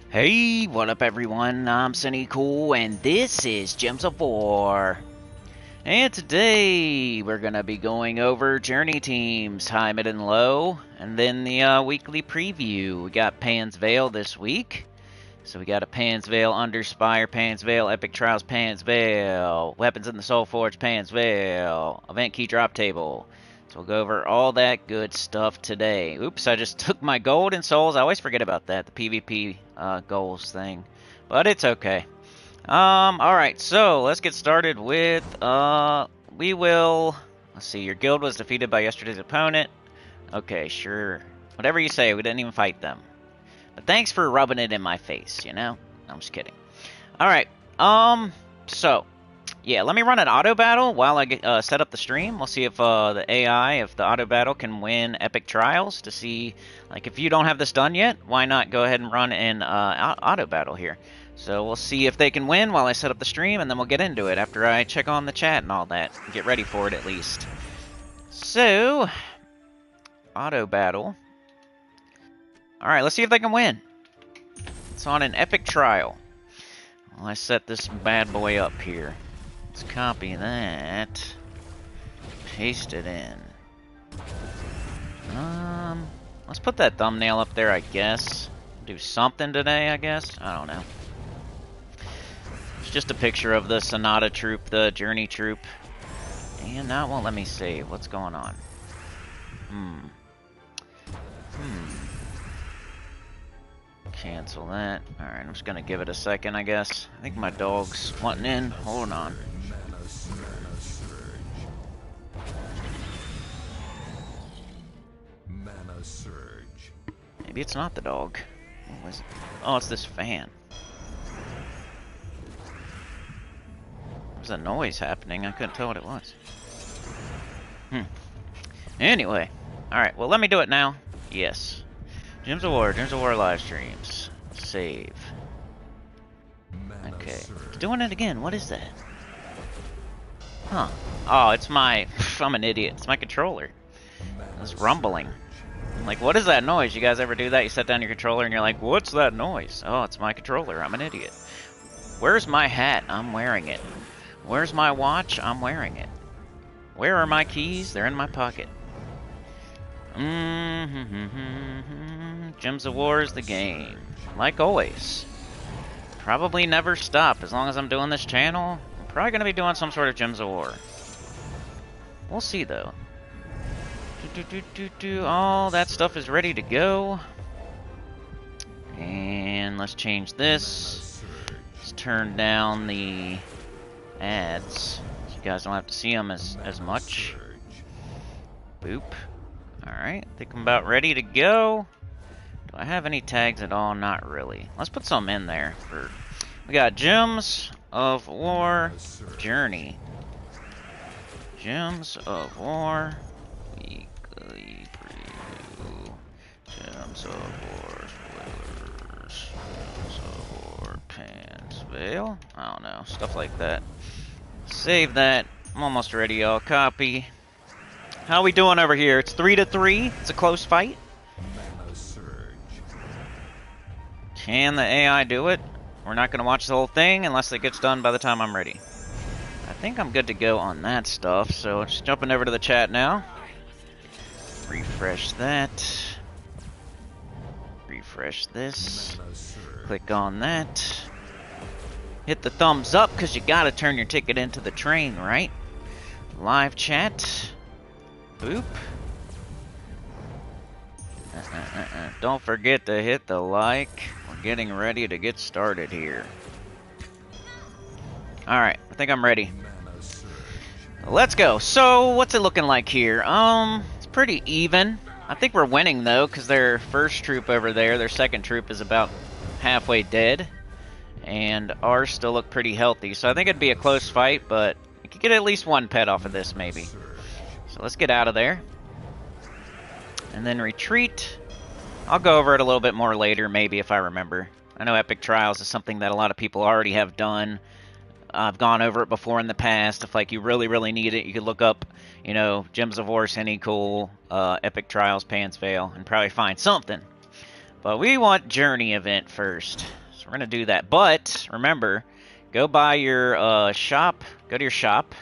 Hey, what up everyone? I'm Sony Cool and this is Gems of War. And today we're gonna be going over journey teams, high, mid, and low, and then the weekly preview. We got Pan's Vale this week. So we got a Pan's Vale Underspire, Pan's Vale, Epic Trials, Pan's Vale, Weapons in the Soulforge, Pan's Vale, Event Key Drop Table. So we'll go over all that good stuff today. Oops, I just took my gold and souls. I always forget about that, the PvP goals thing. But it's okay. Alright, so let's get started with, let's see, your guild was defeated by yesterday's opponent. Okay, sure. Whatever you say, we didn't even fight them. But thanks for rubbing it in my face, you know? I'm just kidding. Alright, so, yeah, let me run an auto battle while I set up the stream. We'll see if the AI, if the auto battle can win Epic Trials to see, like, if you don't have this done yet, why not go ahead and run an auto battle here. So we'll see if they can win while I set up the stream, and then we'll get into it after I check on the chat and all that. Get ready for it, at least. So, auto battle. Alright, let's see if they can win. It's on an epic trial. Well, I set this bad boy up here. Let's copy that. Paste it in. Let's put that thumbnail up there, I guess. Do something today, I guess. I don't know. It's just a picture of the Sonata troop, the Journey troop. And now it won't let me save. What's going on? Cancel that. Alright, I'm just gonna give it a second, I guess. I think my dog's wanting in. Hold on. Maybe it's not the dog. What was it? Oh, it's this fan. There's a noise happening. I couldn't tell what it was. Anyway. Alright, well, let me do it now. Yes. Gems of War live streams. Save. Okay. It's doing it again. What is that? Huh. Oh, it's my... I'm an idiot. It's my controller. It's rumbling. I'm like, what is that noise? You guys ever do that? You set down your controller and you're like, what's that noise? Oh, it's my controller. I'm an idiot. Where's my hat? I'm wearing it. Where's my watch? I'm wearing it. Where are my keys? They're in my pocket. Gems of War is the game. Like always. Probably never stop. As long as I'm doing this channel, I'm probably going to be doing some sort of Gems of War. We'll see, though. All that stuff is ready to go. And let's change this. Let's turn down the ads, so you guys don't have to see them as much. Boop. Alright, I think I'm about ready to go. Do I have any tags at all? Not really. Let's put some in there. We got Gems of War Journey. Gems of War Weekly Preview. Gems of War Spoilers. Gems of War Pan's Vale. I don't know. Stuff like that. Save that. I'm almost ready, y'all. Copy. How we doing over here? It's 3-3. It's a close fight. Can the AI do it? We're not going to watch the whole thing unless it gets done by the time I'm ready. I think I'm good to go on that stuff, so just jumping over to the chat now. Refresh that. Refresh this. Click on that. Hit the thumbs up, because you got to turn your ticket into the train, right? Live chat. Boop. Don't forget to hit the like. We're getting ready to get started here. Alright, I think I'm ready. Let's go. So, what's it looking like here? It's pretty even. I think we're winning, though, because their first troop over there, their second troop, is about halfway dead. And ours still look pretty healthy. So I think it'd be a close fight, but we could get at least one pet off of this, maybe. So let's get out of there. And then retreat. I'll go over it a little bit more later, maybe, if I remember. I know Epic Trials is something that a lot of people already have done. I've gone over it before in the past. If, like, you really, really need it, you could look up, you know, Gems of War, Sony Cool, Epic Trials, Pan's Vale, and probably find something. But we want Journey event first. So we're going to do that. But, remember, go buy your shop. Go to your shop.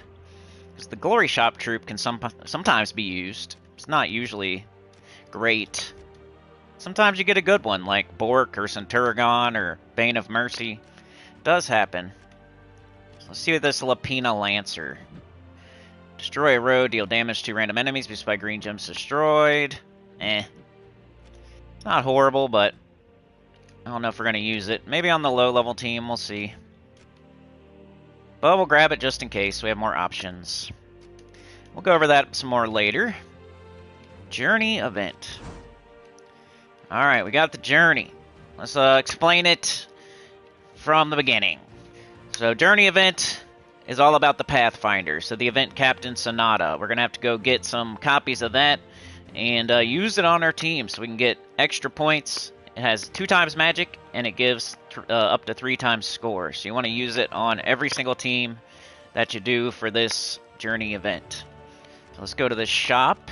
Because the Glory Shop troop can sometimes be used. It's not usually great. Sometimes you get a good one, like Bork or Centurigon or Bane of Mercy. It does happen. So let's see what this Lapina Lancer. Destroy a road, deal damage to random enemies, boosted by green gems destroyed. Not horrible, but I don't know if we're going to use it. Maybe on the low-level team, we'll see. But we'll grab it just in case. We have more options. We'll go over that some more later. Journey event. Alright, we got the journey. Let's explain it from the beginning. So, journey event is all about the Pathfinder. So, the event Captain Sonata. We're going to have to go get some copies of that and use it on our team so we can get extra points. It has 2 times magic, and it gives up to 3 times score. So you want to use it on every single team that you do for this journey event. So let's go to the shop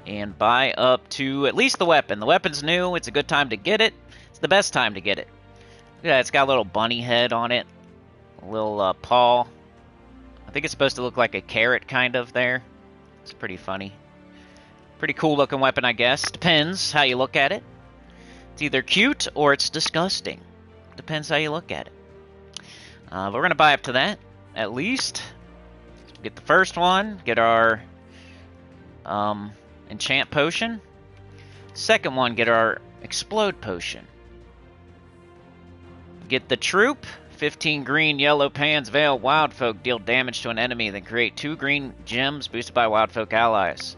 and buy up to at least the weapon. The weapon's new. It's a good time to get it. It's the best time to get it. Yeah, it's got a little bunny head on it. A little paw. I think it's supposed to look like a carrot kind of there. It's pretty funny. Pretty cool looking weapon, I guess. Depends how you look at it. It's either cute or it's disgusting. Depends how you look at it. But we're going to buy up to that, at least. Get the first one. Get our enchant potion. Second one, get our explode potion. Get the troop. 15 green, yellow pans, veil, wild folk deal damage to an enemy, then create 2 green gems boosted by wild folk allies.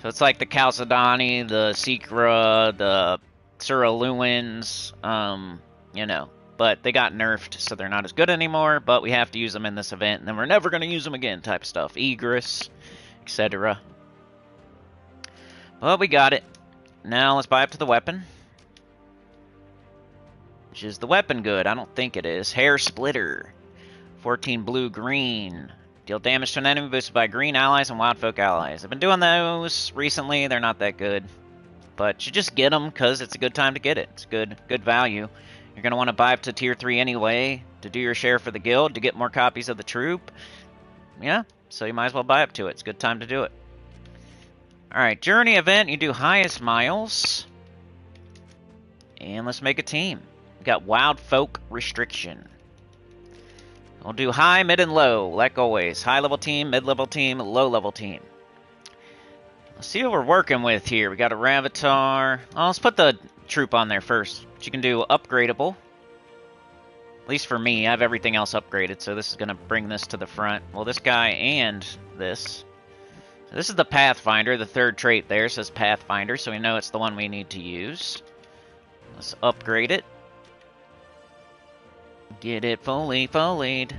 So it's like the Chalcedony, the Secra, the Suraluins, you know. But they got nerfed, so they're not as good anymore, but we have to use them in this event, and then we're never going to use them again type stuff. Egress, etc. Well, we got it. Now let's buy up to the weapon. Which is the weapon good? I don't think it is. Hair Splitter. 14 blue-green. Deal damage to an enemy boosted by green allies and wild folk allies. I've been doing those recently. They're not that good. But you just get them because it's a good time to get it. It's good value. You're going to want to buy up to tier 3 anyway to do your share for the guild, to get more copies of the troop. Yeah, so you might as well buy up to it. It's a good time to do it. Alright, journey event. You do highest miles. And let's make a team. We got wild folk restriction. We'll do high, mid, and low, like always. High-level team, mid-level team, low-level team. Let's see what we're working with here. We got a Ravatar. Oh, let's put the troop on there first. But you can do upgradable. At least for me, I have everything else upgraded, so this is going to bring this to the front. Well, this guy and this. So this is the Pathfinder. The third trait there says Pathfinder, so we know it's the one we need to use. Let's upgrade it. Get it fully folied.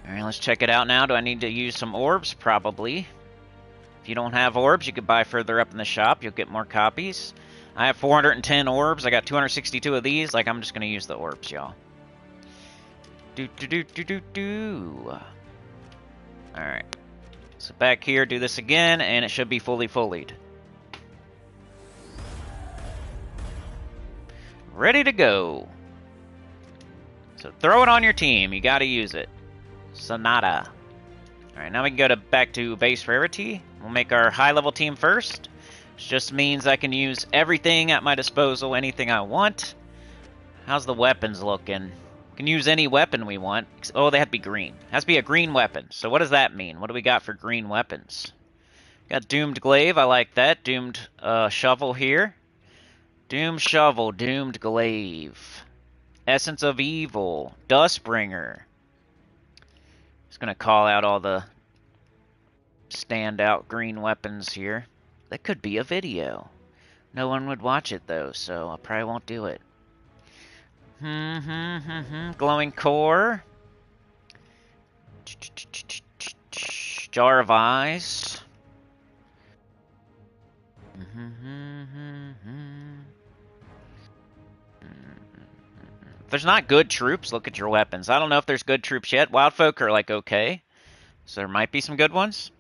Alright, let's check it out now. Do I need to use some orbs? Probably. If you don't have orbs, you could buy further up in the shop. You'll get more copies. I have 410 orbs. I got 262 of these. Like, I'm just going to use the orbs, y'all. Alright. So back here, do this again, and it should be fully folied. Ready to go. So throw it on your team. You got to use it. Sonata. Alright, now we can go back to base rarity. We'll make our high-level team first. Which just means I can use everything at my disposal, anything I want. How's the weapons looking? We can use any weapon we want. Oh, they have to be green. It has to be a green weapon. So what does that mean? What do we got for green weapons? Got Doomed Glaive. I like that. Doomed Shovel here. Doomed Shovel, Doomed Glaive. Essence of Evil, Dustbringer. Just gonna call out all the standout green weapons here. That could be a video. No one would watch it though, so I probably won't do it. Glowing Core. Jar of Eyes. If there's not good troops, look at your weapons. I don't know if there's good troops yet. Wild folk are like okay. So there might be some good ones.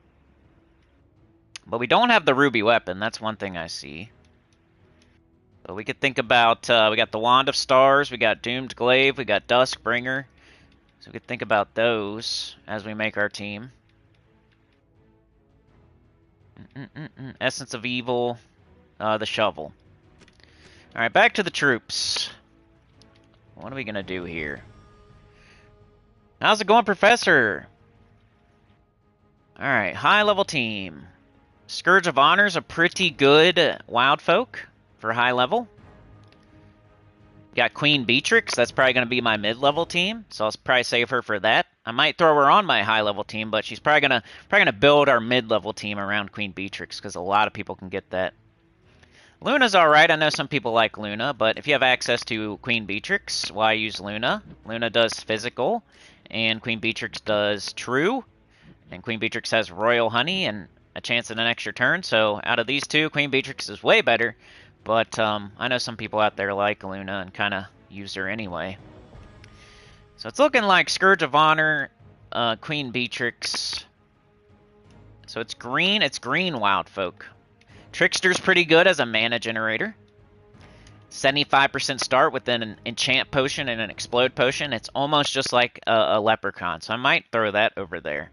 But we don't have the ruby weapon. That's one thing I see. But we could think about, we got the Wand of Stars, we got Doomed Glaive, we got Duskbringer. So we could think about those as we make our team. Essence of Evil, the Shovel. Alright, back to the troops. What are we gonna do here? How's it going, Professor? Alright, high level team. Scourge of Honor is a pretty good wild folk for high level. Got Queen Beatrix, that's probably going to be my mid-level team, so I'll probably save her for that. I might throw her on my high-level team, but she's probably gonna build our mid-level team around Queen Beatrix, because a lot of people can get that. Luna's alright, I know some people like Luna, but if you have access to Queen Beatrix, why use Luna? Luna does physical, and Queen Beatrix does true, and Queen Beatrix has Royal Honey, and a chance at an extra turn, so out of these two, Queen Beatrix is way better, but I know some people out there like Luna and kind of use her anyway. So it's looking like Scourge of Honor, Queen Beatrix. So it's green wild folk. Trickster's pretty good as a mana generator. 75% start with an enchant potion and an explode potion. It's almost just like a leprechaun, so I might throw that over there.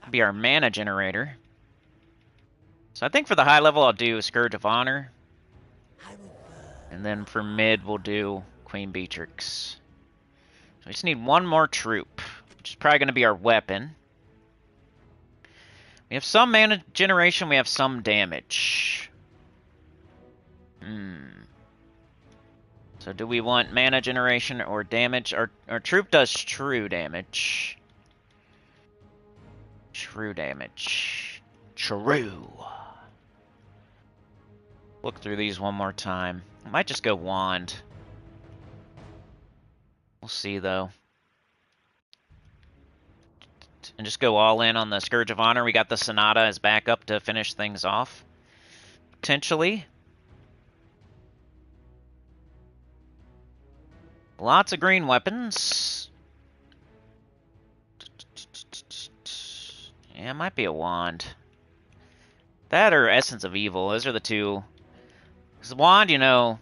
Be our mana generator. So I think for the high level I'll do Scourge of Honor. And then for mid we'll do Queen Beatrix. So we just need one more troop, which is probably going to be our weapon. We have some mana generation, we have some damage. So do we want mana generation or damage? Our troop does true damage. True damage. True. Look through these one more time. I might just go Wand. We'll see, though. And just go all in on the Scourge of Honor. We got the Sonata as backup to finish things off. Potentially. Lots of green weapons. Yeah, it might be a Wand. That or Essence of Evil. Those are the two. Because Wand, you know,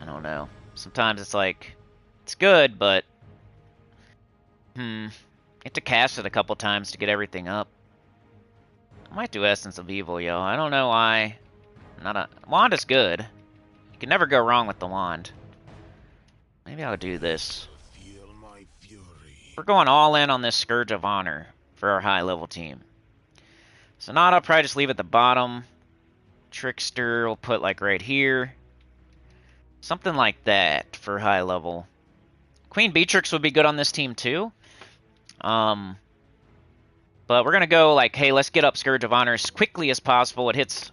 I don't know. Sometimes it's like, it's good, but you have to cast it a couple times to get everything up. I might do Essence of Evil, yo. I don't know why. Wand is good. You can never go wrong with the Wand. Maybe I'll do this. We're going all in on this Scourge of Honor for our high level team. Sonata, I'll probably just leave at the bottom. Trickster, we'll put like right here. Something like that for high level. Queen Beatrix would be good on this team too. But we're gonna go like, hey, let's get up Scourge of Honor as quickly as possible. It's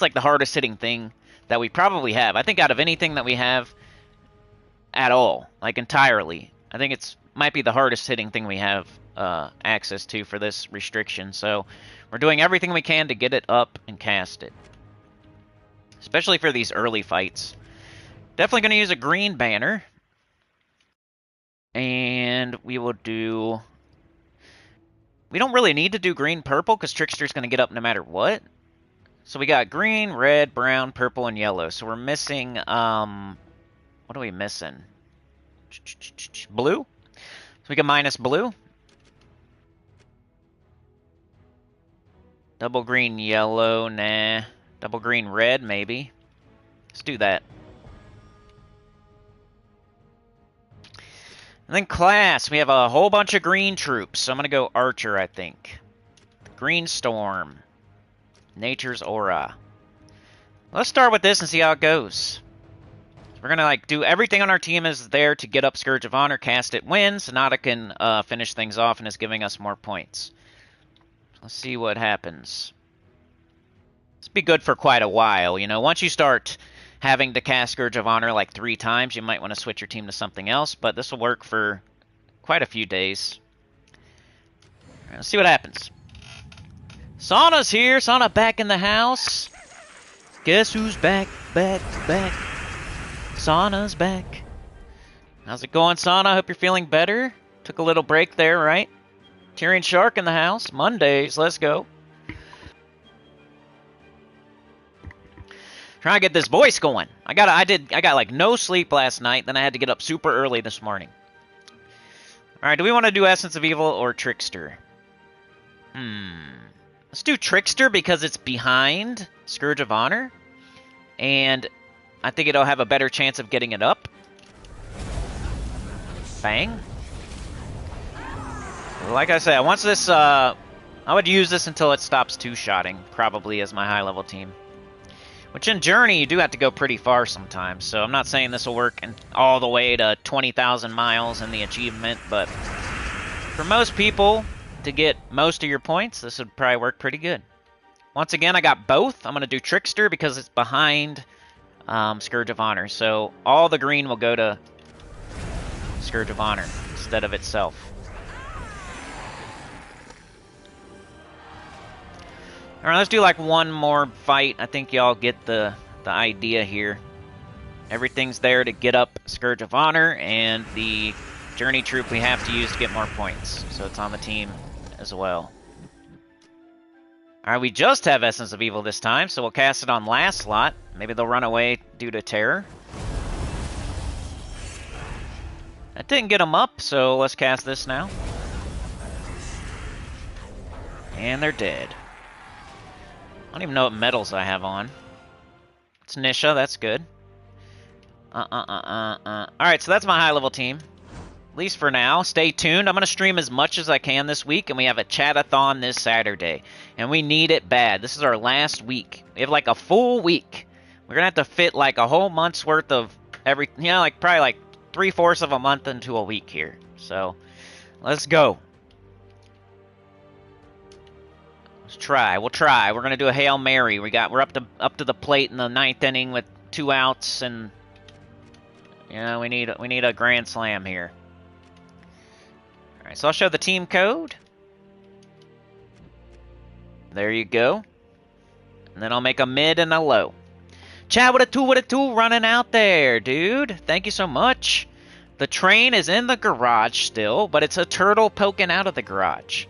like the hardest hitting thing that we probably have. I think out of anything that we have at all, like entirely, I think it's might be the hardest hitting thing we have access to for this restriction. So we're doing everything we can to get it up and cast it, especially for these early fights. Definitely going to use a green banner, and we will do. We don't really need to do green purple because Trickster's going to get up no matter what. So we got green, red, brown, purple, and yellow. So we're missing. What are we missing? Blue. So we can minus blue. Double green, yellow, nah. Double green, red, maybe. Let's do that. And then class, we have a whole bunch of green troops. So I'm going to go Archer, I think. Green Storm. Nature's Aura. Let's start with this and see how it goes. We're going to like do everything on our team is there to get up Scourge of Honor, cast it, win. Sonata can finish things off and is giving us more points. Let's see what happens. This will be good for quite a while, you know. Once you start having to cast Scourge of Honor like 3 times, you might want to switch your team to something else, but this will work for quite a few days. All right, let's see what happens. Sauna's here. Sauna back in the house. Guess who's back, back, back? Sauna's back. How's it going, Sauna? Hope you're feeling better. Took a little break there, right? Tyrion Shark in the house. Mondays, let's go. Trying to get this voice going. I got like no sleep last night, then I had to get up super early this morning. Alright, do we want to do Essence of Evil or Trickster? Let's do Trickster because it's behind Scourge of Honor. And I think it'll have a better chance of getting it up. Bang. Like I said, once this, I would use this until it stops two-shotting, probably as my high-level team. Which in Journey, you do have to go pretty far sometimes, so I'm not saying this will work all the way to 20,000 miles in the achievement, but for most people, to get most of your points, this would probably work pretty good. Once again, I got both. I'm going to do Trickster because it's behind Scourge of Honor, so all the green will go to Scourge of Honor instead of itself. Alright, let's do like one more fight. I think y'all get the idea here. Everything's there to get up Scourge of Honor, and the Journey Troop we have to use to get more points. So it's on the team as well. Alright, we just have Essence of Evil this time, so we'll cast it on last slot. Maybe they'll run away due to terror. That didn't get them up, so let's cast this now. And they're dead. I don't even know what medals I have on. It's Nisha, that's good. Alright, so that's my high-level team. At least for now. Stay tuned. I'm going to stream as much as I can this week, and we have a chat-a-thon this Saturday. And we need it bad. This is our last week. We have like a full week. We're going to have to fit like a whole month's worth of every... You know, like probably like 3/4 of a month into a week here. So, let's go. Let's try. We'll try. We're gonna do a Hail Mary. We're up to the plate in the 9th inning with 2 outs, and you know we need a grand slam here. All right, so I'll show the team code. There you go. And then I'll make a mid and a low. Chad with a two running out there, dude. Thank you so much. The train is in the garage still, but it's a turtle poking out of the garage.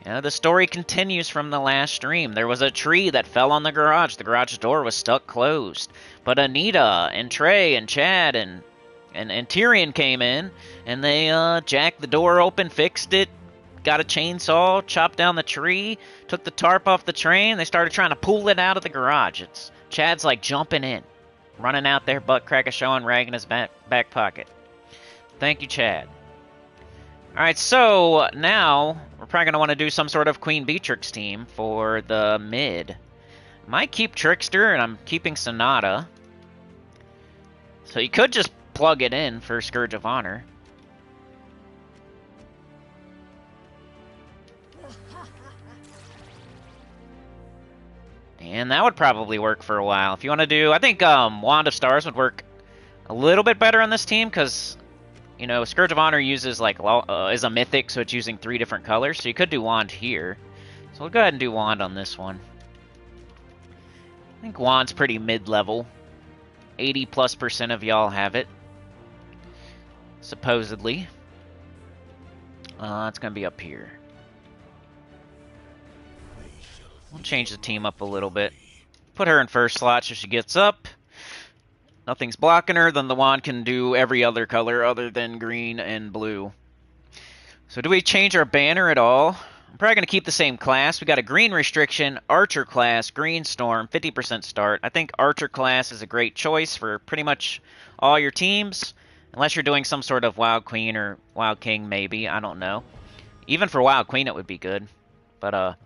Yeah, the story continues from the last stream. There was a tree that fell on the garage. The garage door was stuck closed. But Anita and Trey and Chad and Tyrion came in, and they jacked the door open, fixed it, got a chainsaw, chopped down the tree, took the tarp off the train. They started trying to pull it out of the garage. Chad's like jumping in, running out there, butt crack a showing, rag in his back pocket. Thank you, Chad. Alright, so now we're probably going to want to do some sort of Queen Beatrix team for the mid. Might keep Trickster, and I'm keeping Sonata. So you could just plug it in for Scourge of Honor. And that would probably work for a while. If you want to do... I think Wand of Stars would work a little bit better on this team, because... You know, Scourge of Honor uses, like, is a mythic, so it's using 3 different colors. So you could do Wand here. So we'll go ahead and do Wand on this one. I think Wand's pretty mid-level. 80+% of y'all have it. Supposedly. It's going to be up here. We'll change the team up a little bit. Put her in first slot so she gets up. Nothing's blocking her, then the wand can do every other color other than green and blue. So do we change our banner at all? I'm probably going to keep the same class. We got a green restriction, archer class, green storm, 50% start. I think archer class is a great choice for pretty much all your teams. Unless you're doing some sort of Wild Queen or Wild King, maybe. I don't know. Even for Wild Queen, it would be good. But,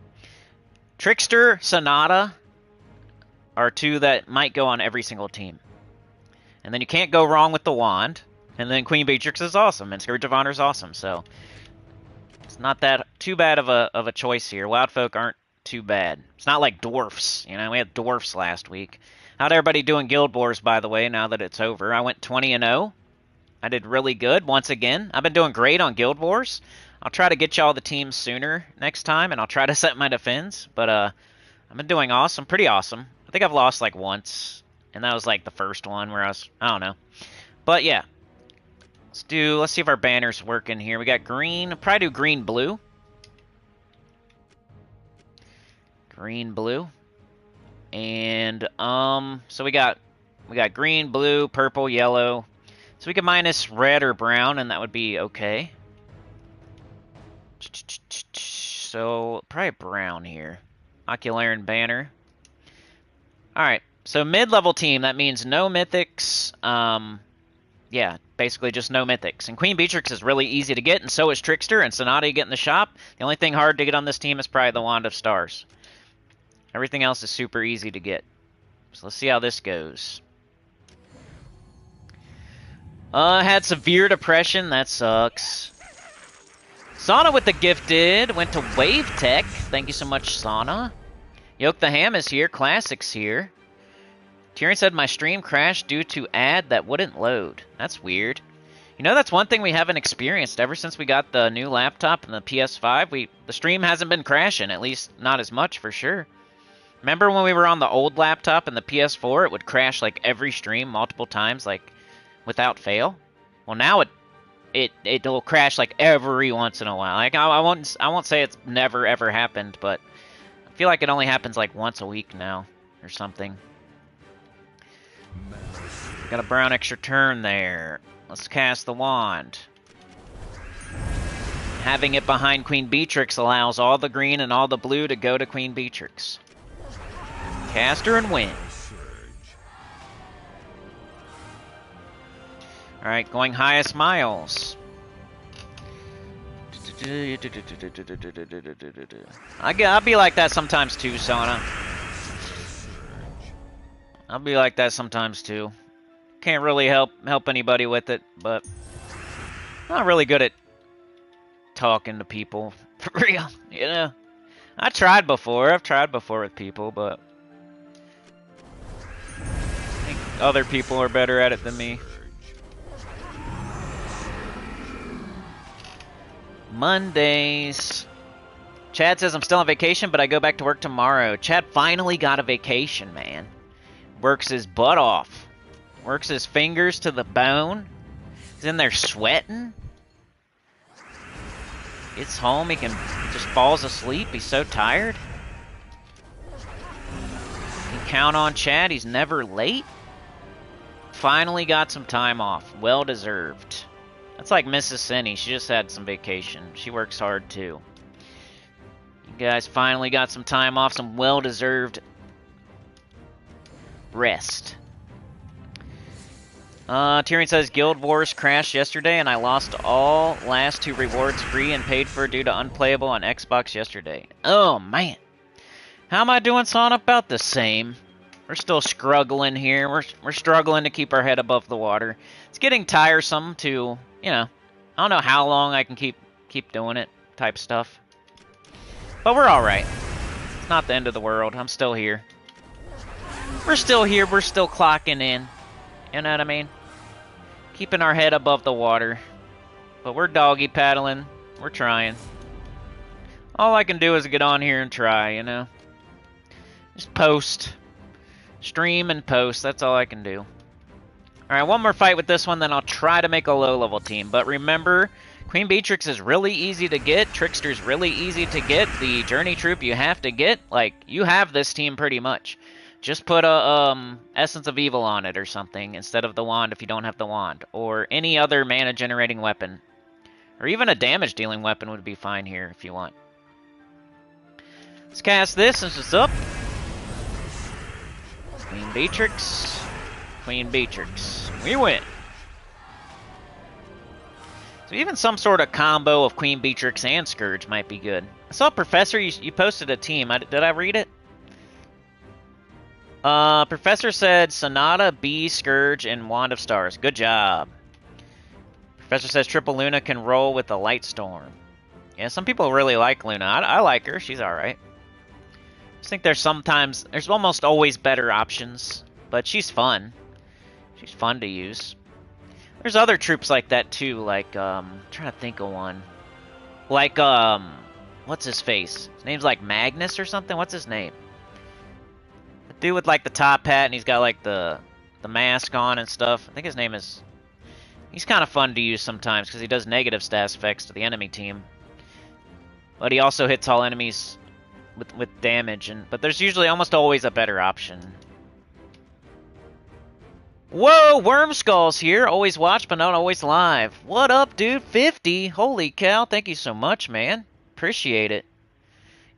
Trickster, Sonata are 2 that might go on every single team. And then you can't go wrong with the wand. And then Queen Beatrix is awesome, and Scourge of Honor is awesome, so... It's not that too bad of a choice here. Wild folk aren't too bad. It's not like dwarfs. You know, we had dwarfs last week. How'd everybody do in Guild Wars, by the way, now that it's over? I went 20-0. I did really good, once again. I've been doing great on Guild Wars. I'll try to get y'all the teams sooner next time, and I'll try to set my defense. But, I've been doing awesome. Pretty awesome. I think I've lost, like, once. And that was, like, the first one where I don't know. But, yeah. Let's see if our banner's working here. We got green. I'll probably do green-blue. Green, blue. And, so we got green, blue, purple, yellow. So we could minus red or brown, and that would be okay. So, probably brown here. Ocularian Banner. Alright, so mid-level team, that means no mythics. Yeah, basically just no mythics. And Queen Beatrix is really easy to get, and so is Trickster, and Sonata you get in the shop. The only thing hard to get on this team is probably the Wand of Stars. Everything else is super easy to get. So let's see how this goes. Had severe depression, that sucks. Sauna with the gifted, went to Wave Tech. Thank you so much, Sauna. Yoke the Ham is here, Classics here. Tyrion said my stream crashed due to ad that wouldn't load. That's weird. You know, that's one thing we haven't experienced ever since we got the new laptop and the PS5. The stream hasn't been crashing, at least not as much for sure. Remember when we were on the old laptop and the PS4, it would crash like every stream multiple times, like without fail? Well, now it'll crash like every once in a while. Like I won't say it's never ever happened, but I feel like it only happens like once a week now or something. Got a brown extra turn there. Let's cast the wand. Having it behind Queen Beatrix allows all the green and all the blue to go to Queen Beatrix. Cast her and win. Alright, going highest miles. I'll be like that sometimes too, Sauna. I'll be like that sometimes too. Can't really help anybody with it, but not really good at talking to people for real, you know. I've tried before with people, but I think other people are better at it than me. Mondays. Chad says I'm still on vacation, but I go back to work tomorrow. Chad finally got a vacation, man. Works his butt off. Works his fingers to the bone. He's in there sweating. Gets home, he just falls asleep. He's so tired. You can count on Chad, he's never late. Finally got some time off. Well deserved. That's like Mrs. Cindy. She just had some vacation. She works hard too. You guys finally got some time off, some well-deserved rest. Tyrion says Guild Wars crashed yesterday and I lost all last 2 rewards free and paid for due to unplayable on Xbox yesterday. Oh man. How am I doing, son? About the same. We're still struggling here. We're struggling to keep our head above the water. It's getting tiresome to, you know, I don't know how long I can keep doing it type stuff. But we're alright. It's not the end of the world. I'm still here. We're still here. We're still clocking in. You know what I mean? Keeping our head above the water. But we're doggy paddling. We're trying. All I can do is get on here and try, you know? Just post. Stream and post. That's all I can do. Alright, one more fight with this one, then I'll try to make a low-level team. But remember, Queen Beatrix is really easy to get. Trickster's really easy to get. The Journey Troop you have to get. Like, you have this team pretty much. Just put a Essence of Evil on it or something instead of the wand if you don't have the wand. Or any other mana-generating weapon. Or even a damage-dealing weapon would be fine here if you want. Let's cast this since it's up. Queen Beatrix. Queen Beatrix. We win. So even some sort of combo of Queen Beatrix and Scourge might be good. I saw Professor, you posted a team. Did I read it? Professor said Sonata, B, Scourge, and Wand of Stars. Good job. Professor says Triple Luna can roll with the Light Storm. Yeah, some people really like Luna. I like her. She's alright. I just think there's almost always better options. But she's fun. She's fun to use. There's other troops like that too, like, I'm trying to think of one. Like, what's his face? His name's like Magnus or something? What's his name? The dude with like the top hat and he's got like the mask on and stuff. I think his name is... He's kind of fun to use sometimes because he does negative stat effects to the enemy team. But he also hits all enemies with damage, but there's usually almost always a better option. Whoa, Wormskull's here. Always watch, but not always live. What up, dude? 50. Holy cow! Thank you so much, man. Appreciate it.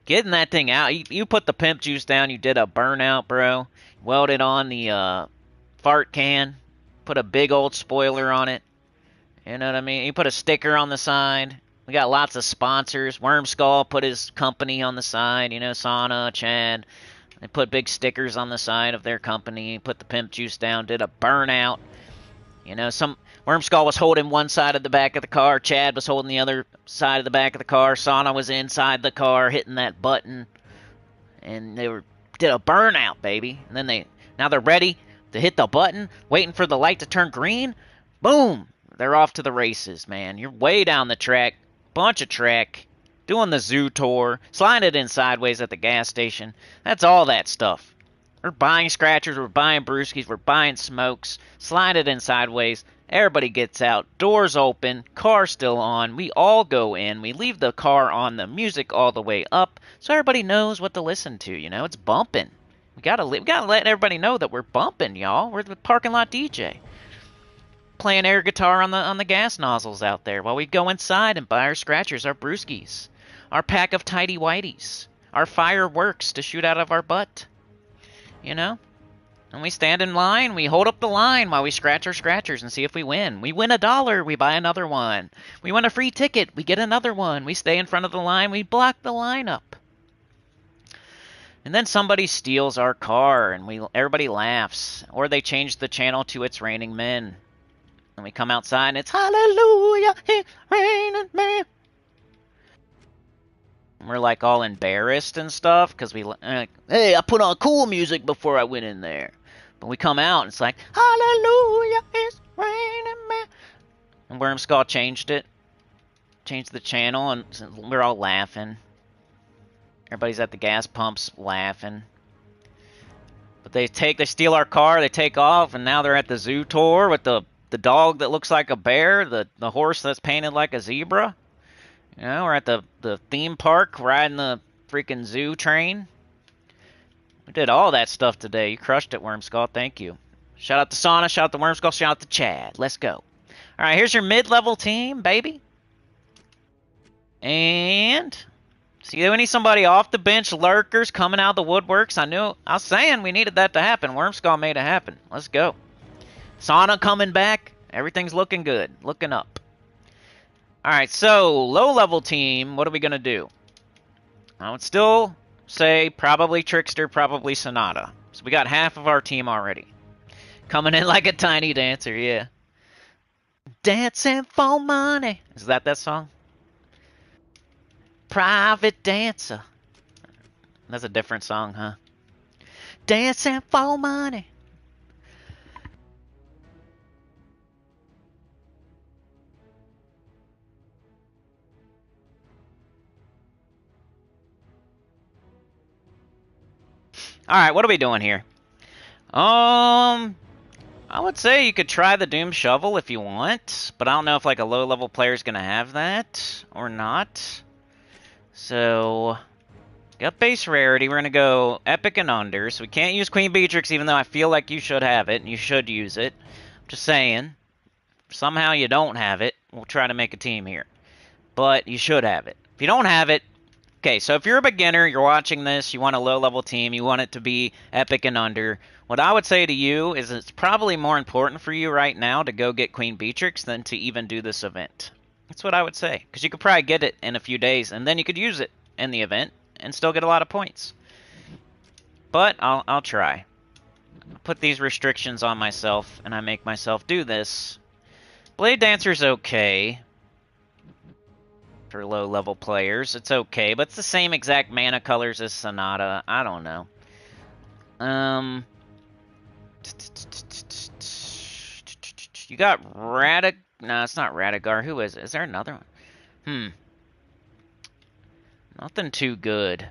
Getting that thing out. You put the pimp juice down. You did a burnout, bro. Welded on the fart can. Put a big old spoiler on it. You know what I mean? You put a sticker on the side. We got lots of sponsors. Wormskull put his company on the side. You know, Sauna, Chad. They put big stickers on the side of their company. Put the pimp juice down. Did a burnout. You know, Wormskull was holding one side of the back of the car. Chad was holding the other side of the back of the car. Sauna was inside the car hitting that button. And they did a burnout, baby. And then now they're ready to hit the button, waiting for the light to turn green. Boom! They're off to the races, man. You're way down the track. Bunch of track. Doing the zoo tour. Sliding it in sideways at the gas station. That's all that stuff. We're buying scratchers. We're buying brewskis. We're buying smokes. Slide it in sideways. Everybody gets out. Doors open. Car still on. We all go in. We leave the car on. The music all the way up. So everybody knows what to listen to. You know, it's bumping. We gotta let everybody know that we're bumping, y'all. We're the parking lot DJ. Playing air guitar on the gas nozzles out there while we go inside and buy our scratchers, our brewskis, our pack of tidy whities, our fireworks to shoot out of our butt. You know? And we stand in line, we hold up the line while we scratch our scratchers and see if we win. We win $1, we buy another one. We win a free ticket, we get another one. We stay in front of the line, we block the line up. And then somebody steals our car and everybody laughs. Or they change the channel to It's Raining Men. And we come outside and it's hallelujah, it's raining men. And we're like all embarrassed and stuff because hey, I put on cool music before I went in there. But we come out and it's like hallelujah, it's raining men. And Wormskull changed the channel, and we're all laughing. Everybody's at the gas pumps laughing. But they steal our car, they take off, and now they're at the zoo tour with the dog that looks like a bear, the horse that's painted like a zebra. You know, we're at the theme park riding the freaking zoo train. We did all that stuff today. You crushed it, Wormskull. Thank you. Shout out to Sauna, shout out to Wormskull, shout out to Chad. Let's go. Alright, here's your mid-level team, baby. And see, we need somebody off the bench lurkers coming out of the woodworks. I was saying we needed that to happen. Wormskull made it happen. Let's go. Sauna coming back. Everything's looking good. Looking up. Alright, so low-level team, what are we going to do? I would still say probably Trickster, probably Sonata. So we got half of our team already. Coming in like a tiny dancer, yeah. Dancing for money. Is that song? Private dancer. That's a different song, huh? Dancing for money. Alright, what are we doing here? I would say you could try the Doom Shovel if you want, but I don't know if like a low-level player is going to have that or not. So, got base rarity. We're going to go Epic and under, so we can't use Queen Beatrix even though I feel like you should have it, and you should use it. I'm just saying, somehow you don't have it, we'll try to make a team here. But you should have it. If you don't have it, okay, so if you're a beginner, you're watching this, you want a low-level team, you want it to be Epic and under, what I would say to you is it's probably more important for you right now to go get Queen Beatrix than to even do this event. That's what I would say, because you could probably get it in a few days, and then you could use it in the event and still get a lot of points. But I'll try. I'll put these restrictions on myself, and I make myself do this. Blade Dancer's okay. For low-level players, it's okay, but it's the same exact mana colors as Sonata. I don't know. You got No, it's not Radigar. Who is it? Is there another one? Nothing too good.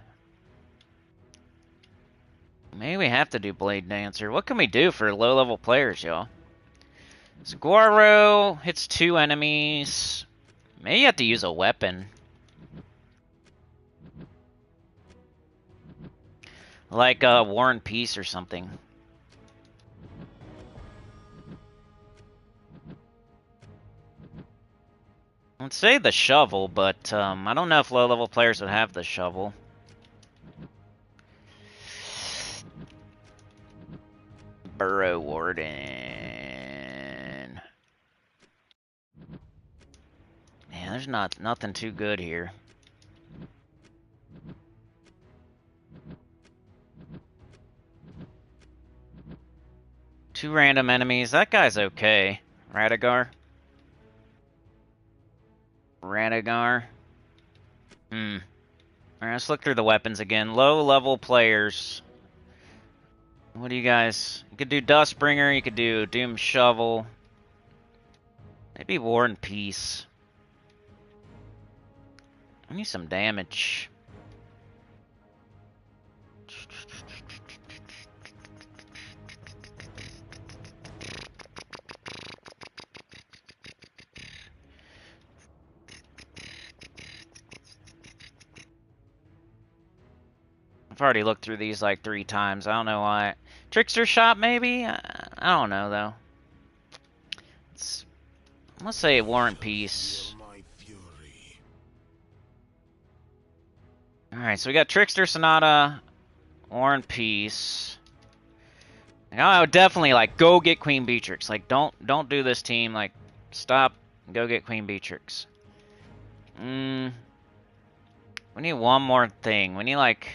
Maybe we have to do Blade Dancer. What can we do for low-level players, y'all? Saguaro hits 2 enemies. Maybe you have to use a weapon. Like War and Peace or something. I'd say the shovel, but I don't know if low-level players would have the shovel. Burrow Warden. Man, there's nothing too good here. Two random enemies. That guy's okay. Radagar. Radagar. Alright, let's look through the weapons again. Low-level players. What do you guys... You could do Dustbringer, you could do Doom Shovel. Maybe War and Peace. I need some damage. I've already looked through these like 3 times. I don't know why. Trickster Shop, maybe? I don't know, though. Let's say War and Peace. Alright, so we got Trickster, Sonata, War and Peace. I would definitely, like, go get Queen Beatrix. Like, don't do this, team. Like, stop. Go get Queen Beatrix. We need one more thing. We need, like...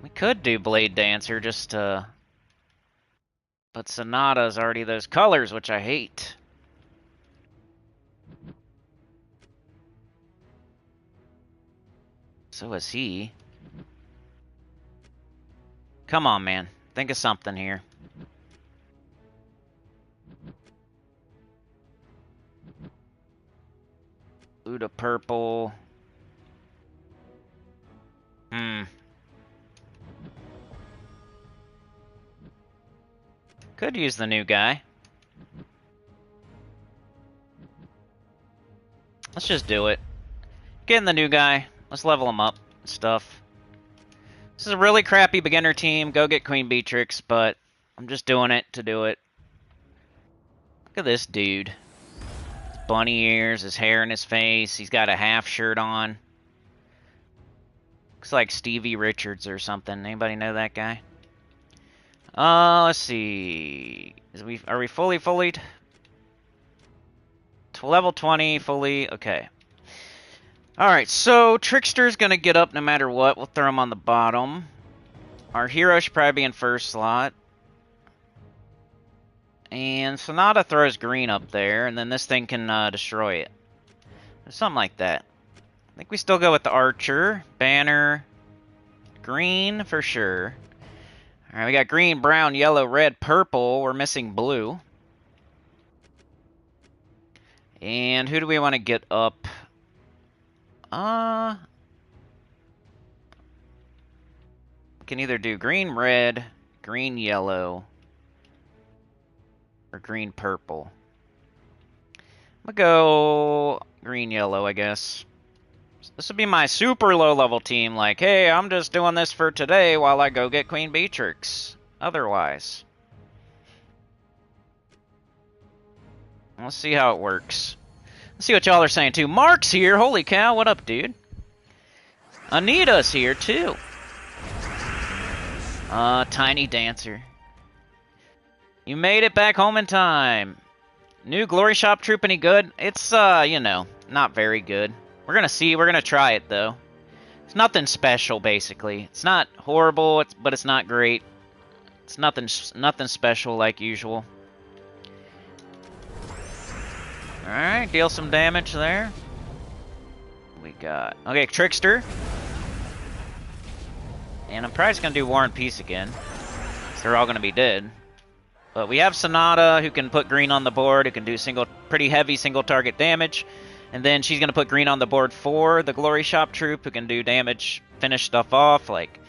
We could do Blade Dancer just to... But Sonata's already those colors, which I hate. So is he. Come on, man. Think of something here. Blue to purple. Could use the new guy. Let's just do it. Get in the new guy. Let's level him up and stuff. This is a really crappy beginner team. Go get Queen Beatrix, but I'm just doing it to do it. Look at this dude. His bunny ears, his hair in his face. He's got a half shirt on. Looks like Stevie Richards or something. Anybody know that guy? Let's see. Are we fully? To level 20, fully. Okay. Alright, so Trickster's gonna get up no matter what. We'll throw him on the bottom. Our hero should probably be in first slot. And Sonata throws green up there, and then this thing can destroy it. Something like that. I think we still go with the Archer. Banner. Green for sure. Alright, we got green, brown, yellow, red, purple. We're missing blue. And who do we want to get up? We can either do green, red, green, yellow, or green, purple. I'm gonna go green, yellow, I guess. This would be my super low-level team, like, hey, I'm just doing this for today while I go get Queen Beatrix. Otherwise. Let's see how it works. Let's see what y'all are saying, too. Mark's here! Holy cow, what up, dude? Anita's here, too. Tiny Dancer. You made it back home in time. New Glory Shop troop any good? It's, you know, not very good. We're gonna see. We're gonna try it, though. It's nothing special, basically. It's not horrible, but it's not great. It's nothing special like usual. Alright, deal some damage there. We got... Okay, Trickster. And I'm probably just gonna do War and Peace again. So they're all gonna be dead. But we have Sonata, who can put green on the board, who can do pretty heavy single target damage. And then she's going to put green on the board for the Glory Shop troop, who can do damage, finish stuff off. Like,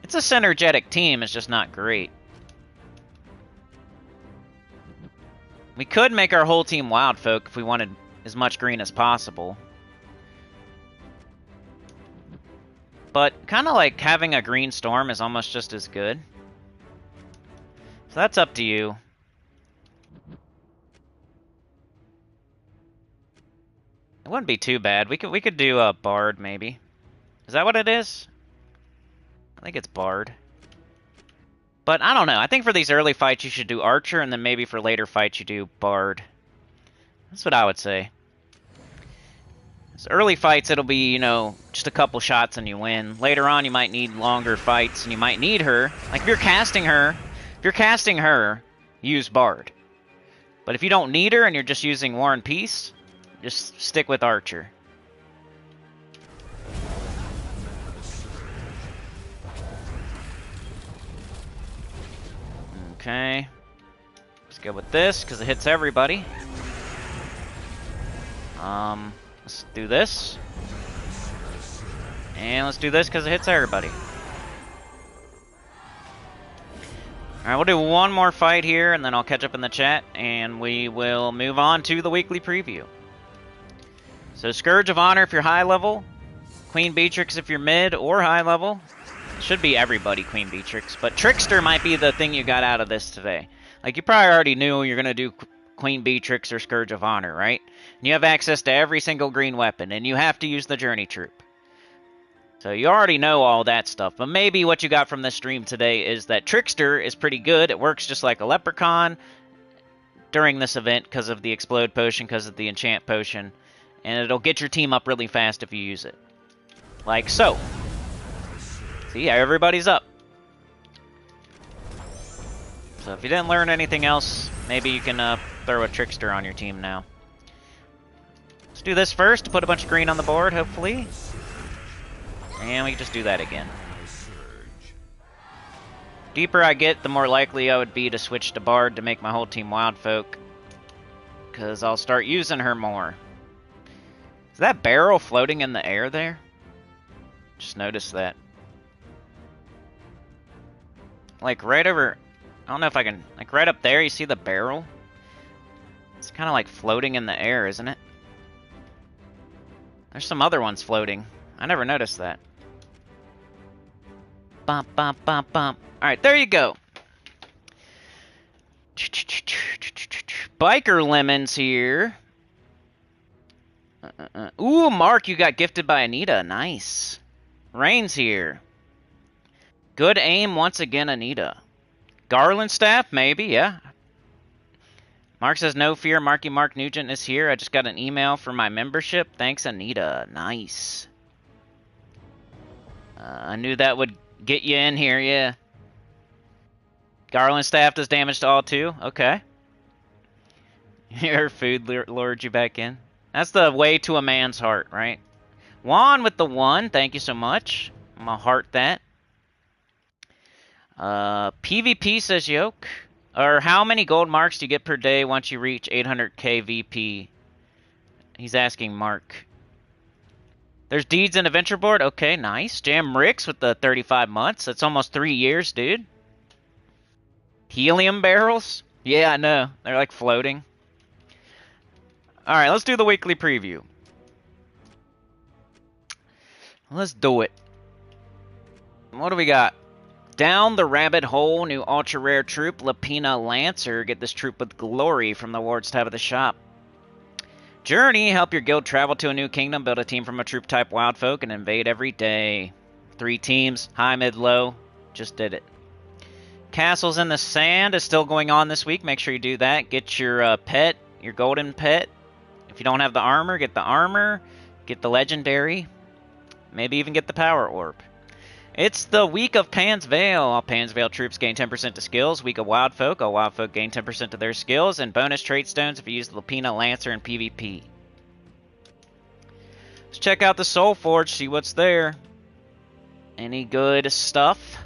it's a synergetic team, it's just not great. We could make our whole team Wild Folk if we wanted as much green as possible. But kind of like having a green storm is almost just as good. So that's up to you. It wouldn't be too bad. We could do a Bard maybe. Is that what it is? I think it's Bard. But I don't know. I think for these early fights you should do Archer, and then maybe for later fights you do Bard. That's what I would say. So early fights, it'll be, you know, just a couple shots and you win. Later on, you might need longer fights, and you might need her. Like, if you're casting her, use Bard. But if you don't need her and you're just using War and Peace, just stick with Archer. Okay. Let's go with this, because it hits everybody. Let's do this. And let's do this, because it hits everybody. Alright, we'll do one more fight here, and then I'll catch up in the chat, and we will move on to the weekly preview. So, Scourge of Honor if you're high level. Queen Beatrix if you're mid or high level. Should be everybody Queen Beatrix, but Trickster might be the thing you got out of this today. Like, you probably already knew you're going to do Queen Beatrix or Scourge of Honor, right? And you have access to every single green weapon, and you have to use the Journey Troop. So you already know all that stuff, but maybe what you got from this stream today is that Trickster is pretty good. It works just like a Leprechaun during this event because of the Explode Potion, because of the Enchant Potion, and it'll get your team up really fast if you use it. Like so. See, everybody's up. So if you didn't learn anything else, maybe you can throw a Trickster on your team now. Let's do this first to put a bunch of green on the board, hopefully. And we can just do that again. Deeper I get, the more likely I would be to switch to Bard to make my whole team Wild Folk. Because I'll start using her more. Is that barrel floating in the air there? Just noticed that. Like right over... I don't know if I can... Like right up there, you see the barrel? It's kind of like floating in the air, isn't it? There's some other ones floating. I never noticed that. Bump, bump, bump, bump. Alright, there you go. Biker Lemons here. Ooh, Mark, you got gifted by Anita. Nice. Rain's here. Good aim once again, Anita. Garland Staff, maybe, yeah. Mark says, no fear, Marky Mark Nugent is here. I just got an email for my membership. Thanks, Anita. Nice. I knew that would get you in here, yeah. Garland Staff does damage to all too? Okay. Your food lured you back in. That's the way to a man's heart, right? Juan with the 1, thank you so much. I'm gonna heart that. PvP says Yoke. Or how many gold marks do you get per day once you reach 800k VP? He's asking Mark. There's Deeds and Adventure Board. Okay, nice. Jam Ricks with the 35 months. That's almost 3 years, dude. Helium barrels? Yeah, I know. They're like floating. Alright, let's do the weekly preview. Let's do it. What do we got? Down the Rabbit Hole, new ultra rare troop, Lapina Lancer. Get this troop with glory from the Awards tab of the shop. Journey, help your guild travel to a new kingdom, build a team from a troop type wild folk, and invade every day. 3 teams, high, mid, low. Just did it. Castles in the Sand is still going on this week. Make sure you do that. Get your pet, your golden pet. If you don't have the armor, get the armor. Get the legendary. Maybe even get the power orb. It's the week of Pan's Veil. All Pan's Veil troops gain 10% to skills. Week of Wild Folk. All Wild Folk gain 10% to their skills. And bonus trait stones if you use the Lapina Lancer in PvP. Let's check out the Soulforge, see what's there. Any good stuff?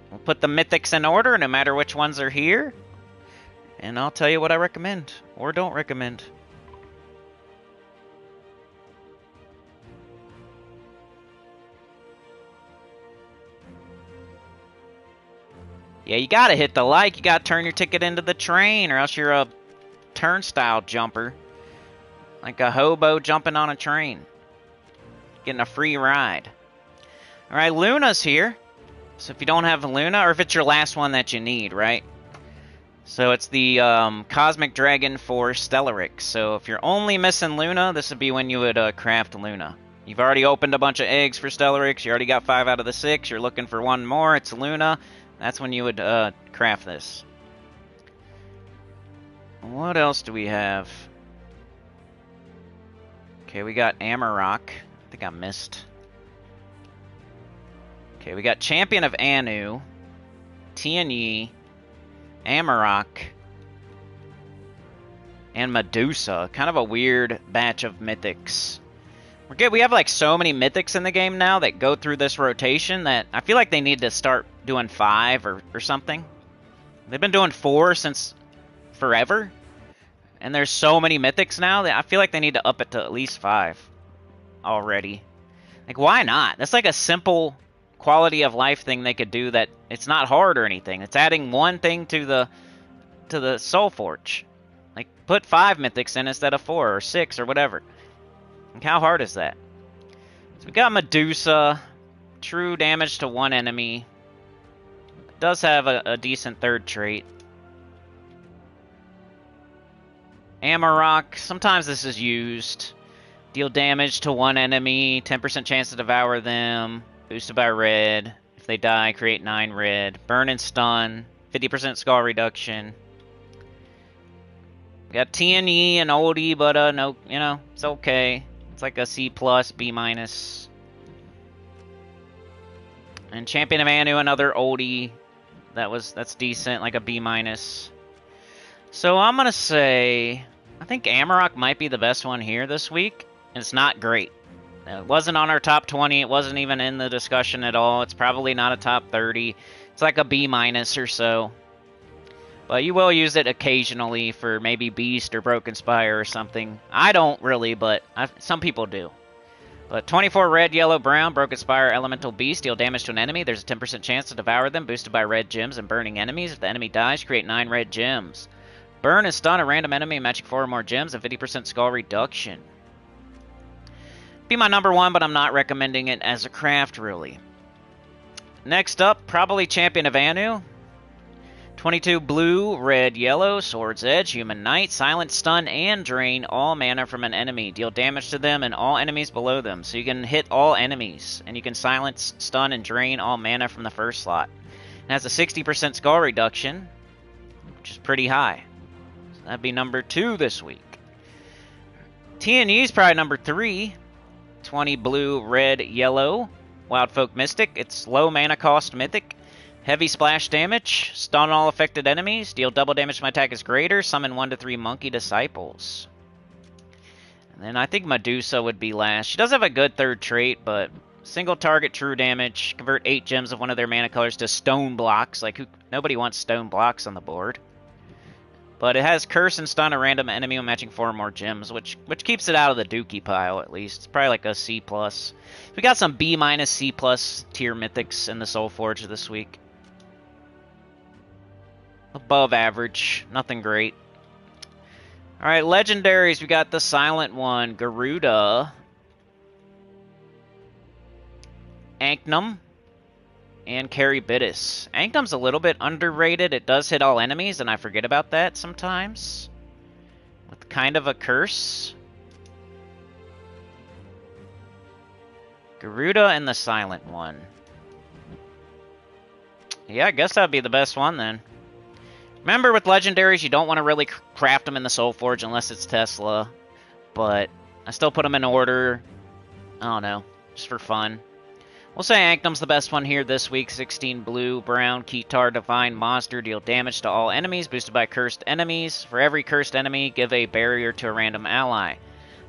We'll put the mythics in order, no matter which ones are here. And I'll tell you what I recommend, or don't recommend. Yeah, you gotta hit the like. You gotta turn your ticket into the train, or else you're a turnstile jumper. Like a hobo jumping on a train. Getting a free ride. Alright, Luna's here. So if you don't have Luna, or if it's your last one that you need, right? So it's the Cosmic Dragon for Stellarix. So if you're only missing Luna, this would be when you would craft Luna. You've already opened a bunch of eggs for Stellarix. You already got 5 out of the 6. You're looking for one more. It's Luna. That's when you would craft this. What else do we have? Okay, we got Amarok. I think I missed. Okay, we got Champion of Anu, Tianyi, Amarok, and Medusa. Kind of a weird batch of mythics. We're good. We have like so many mythics in the game now that go through this rotation that I feel like they need to start doing 5 or something. They've been doing 4 since forever. And there's so many mythics now that I feel like they need to up it to at least 5 already. Like, why not? That's like a simple quality of life thing they could do that it's not hard or anything. It's adding one thing to the Soulforge. Like, put 5 mythics in instead of 4 or 6 or whatever. Like, how hard is that? So we got Medusa. True damage to 1 enemy. It does have a decent third trait. Amarok. Sometimes this is used. Deal damage to 1 enemy. 10% chance to devour them. Boosted by red. If they die, create 9 red. Burn and stun. 50% skull reduction. We got Tianyi and oldie, but no, you know, it's okay. It's like a C+, B-. And Champion of Anu, another oldie. That's decent, like a B-. So I'm gonna say, I think Amarok might be the best one here this week, and it's not great. It wasn't on our top 20. It wasn't even in the discussion at all. It's probably not a top 30. It's like a B- or so. But you will use it occasionally for maybe Beast or Broken Spire or something. I don't really, but some people do. But 24 red, yellow, brown, Broken Spire, Elemental Beast, deal damage to an enemy. There's a 10% chance to devour them, boosted by red gems and burning enemies. If the enemy dies, create 9 red gems. Burn and stun a random enemy, matching 4 or more gems, and 50% skull reduction. Be my number 1, but I'm not recommending it as a craft, really. Next up, probably Champion of Anu. 22 blue, red, yellow, Sword's Edge, Human Knight, Silent, Stun, and Drain all mana from an enemy. Deal damage to them and all enemies below them. So you can hit all enemies, and you can silence, stun, and drain all mana from the first slot. It has a 60% skull reduction, which is pretty high. So that'd be number 2 this week. Tianyi is probably number 3. 20 blue, red, yellow, Wildfolk Mystic. It's low mana cost mythic. Heavy splash damage, stun all affected enemies, deal double damage to my attack is greater, summon 1 to 3 monkey disciples. And then I think Medusa would be last. She does have a good third trait, but single target true damage, convert 8 gems of one of their mana colors to stone blocks. Like, nobody wants stone blocks on the board. But it has curse and stun a random enemy when matching 4 or more gems, which keeps it out of the dookie pile at least. It's probably like a C+. We got some B-, C+ tier mythics in the Soulforge this week. Above average, nothing great. Alright, legendaries, we got the silent one, Garuda, Anknum, and Charybdis. Anknum's a little bit underrated. It does hit all enemies, and I forget about that sometimes. With kind of a curse. Garuda and the silent one. Yeah, I guess that'd be the best one then. Remember, with legendaries, you don't want to really craft them in the Soulforge unless it's Tesla. But I still put them in order. I don't know, just for fun. We'll say Anknum's the best one here this week. 16 blue, brown, Keytar, Divine Monster. Deal damage to all enemies, boosted by cursed enemies. For every cursed enemy, give a barrier to a random ally.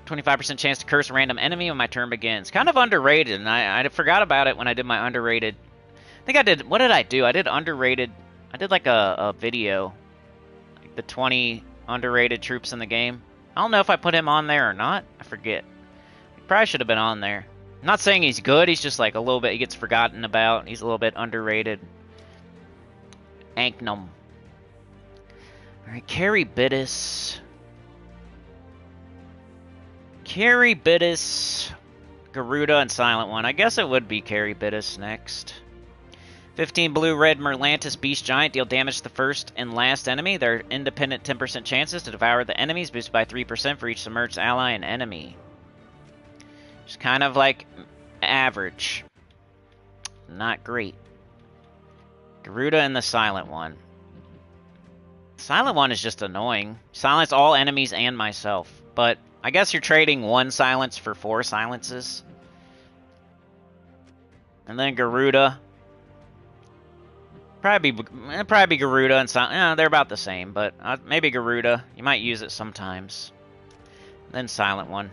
25% chance to curse a random enemy when my turn begins. Kind of underrated, and I forgot about it when I did my underrated. I think I did, what did I do? I did underrated. I did like a video, like the 20 underrated troops in the game. I don't know if I put him on there or not. I forget. He probably should have been on there. I'm not saying he's good. He's just like a little bit, he gets forgotten about. He's a little bit underrated. Anknum. Alright, Charybdis. Charybdis. Garuda and Silent One. I guess it would be Caribidus next. 15 blue, red, Merlantis, Beast Giant. Deal damage to the first and last enemy. They're independent 10% chances to devour the enemies, boosted by 3% for each submerged ally and enemy. Just kind of like average. Not great. Garuda and the Silent One. Silent One is just annoying. Silence all enemies and myself. But I guess you're trading 1 silence for 4 silences. And then Garuda. Probably be Garuda and Silent. They're about the same, but maybe Garuda. You might use it sometimes. Then Silent One.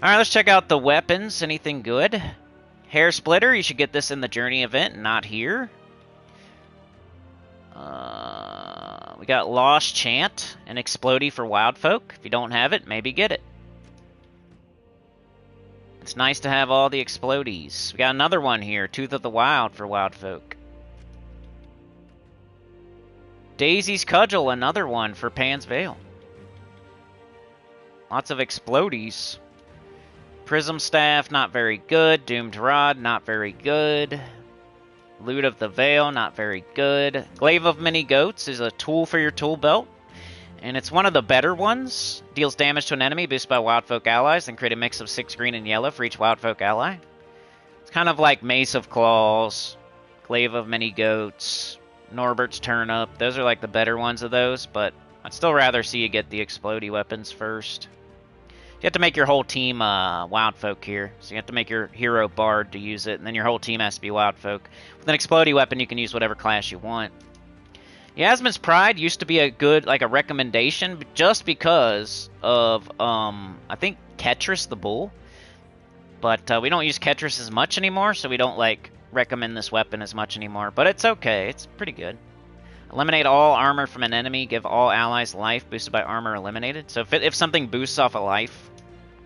Alright, let's check out the weapons. Anything good? Hair Splitter. You should get this in the Journey event, not here. We got Lost Chant and Explodey for Wild Folk. If you don't have it, maybe get it. It's nice to have all the Explodies. We got another one here, Tooth of the Wild for Wild Folk. Daisy's Cudgel, another one for Pan's Veil. Lots of Explodies. Prism Staff, not very good. Doomed Rod, not very good. Loot of the Veil, not very good. Glaive of Many Goats is a tool for your tool belt. And it's one of the better ones. Deals damage to an enemy, boosted by Wildfolk allies, then create a mix of 6 green and yellow for each Wildfolk ally. It's kind of like Mace of Claws, Glaive of Many Goats, Norbert's Turnip. Those are like the better ones of those, but I'd still rather see you get the Explodey weapons first. You have to make your whole team Wildfolk here. So you have to make your hero Bard to use it, and then your whole team has to be Wildfolk. With an Explodey weapon, you can use whatever class you want. Yasmin's Pride used to be a good, like a recommendation, just because of, I think, Ketris the Bull. But we don't use Ketris as much anymore, so we don't, like, recommend this weapon as much anymore. But it's okay. It's pretty good. Eliminate all armor from an enemy. Give all allies life boosted by armor eliminated. So if something boosts off a life,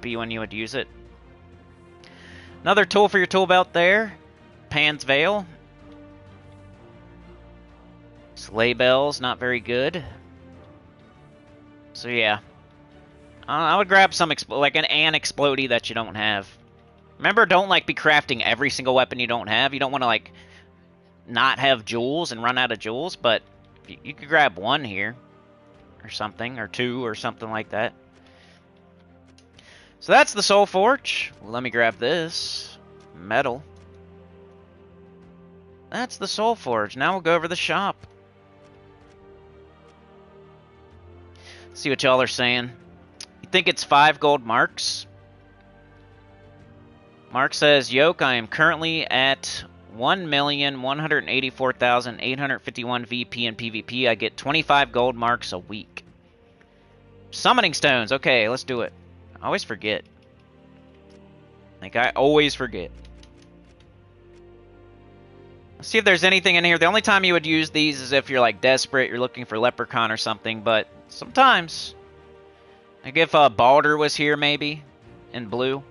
be when you would use it. Another tool for your tool belt there. Pan's Veil. Sleigh Bells, not very good. So yeah. I would grab some, like an Explodey that you don't have. Remember, don't like be crafting every single weapon you don't have. You don't want to like not have jewels and run out of jewels, but you could grab 1 here or something, or 2 or something like that. So that's the Soulforge. Let me grab this metal. That's the Soulforge. Now we'll go over the shop. See what y'all are saying. You think it's 5 gold marks? Mark says, Yoke, I am currently at 1,184,851 VP and PvP. I get 25 gold marks a week. Summoning stones. Okay, let's do it. I always forget. Like, I always forget. Let's see if there's anything in here. The only time you would use these is if you're, like, desperate. You're looking for Leprechaun or something, but sometimes. Like if Baldur was here, maybe, in blue.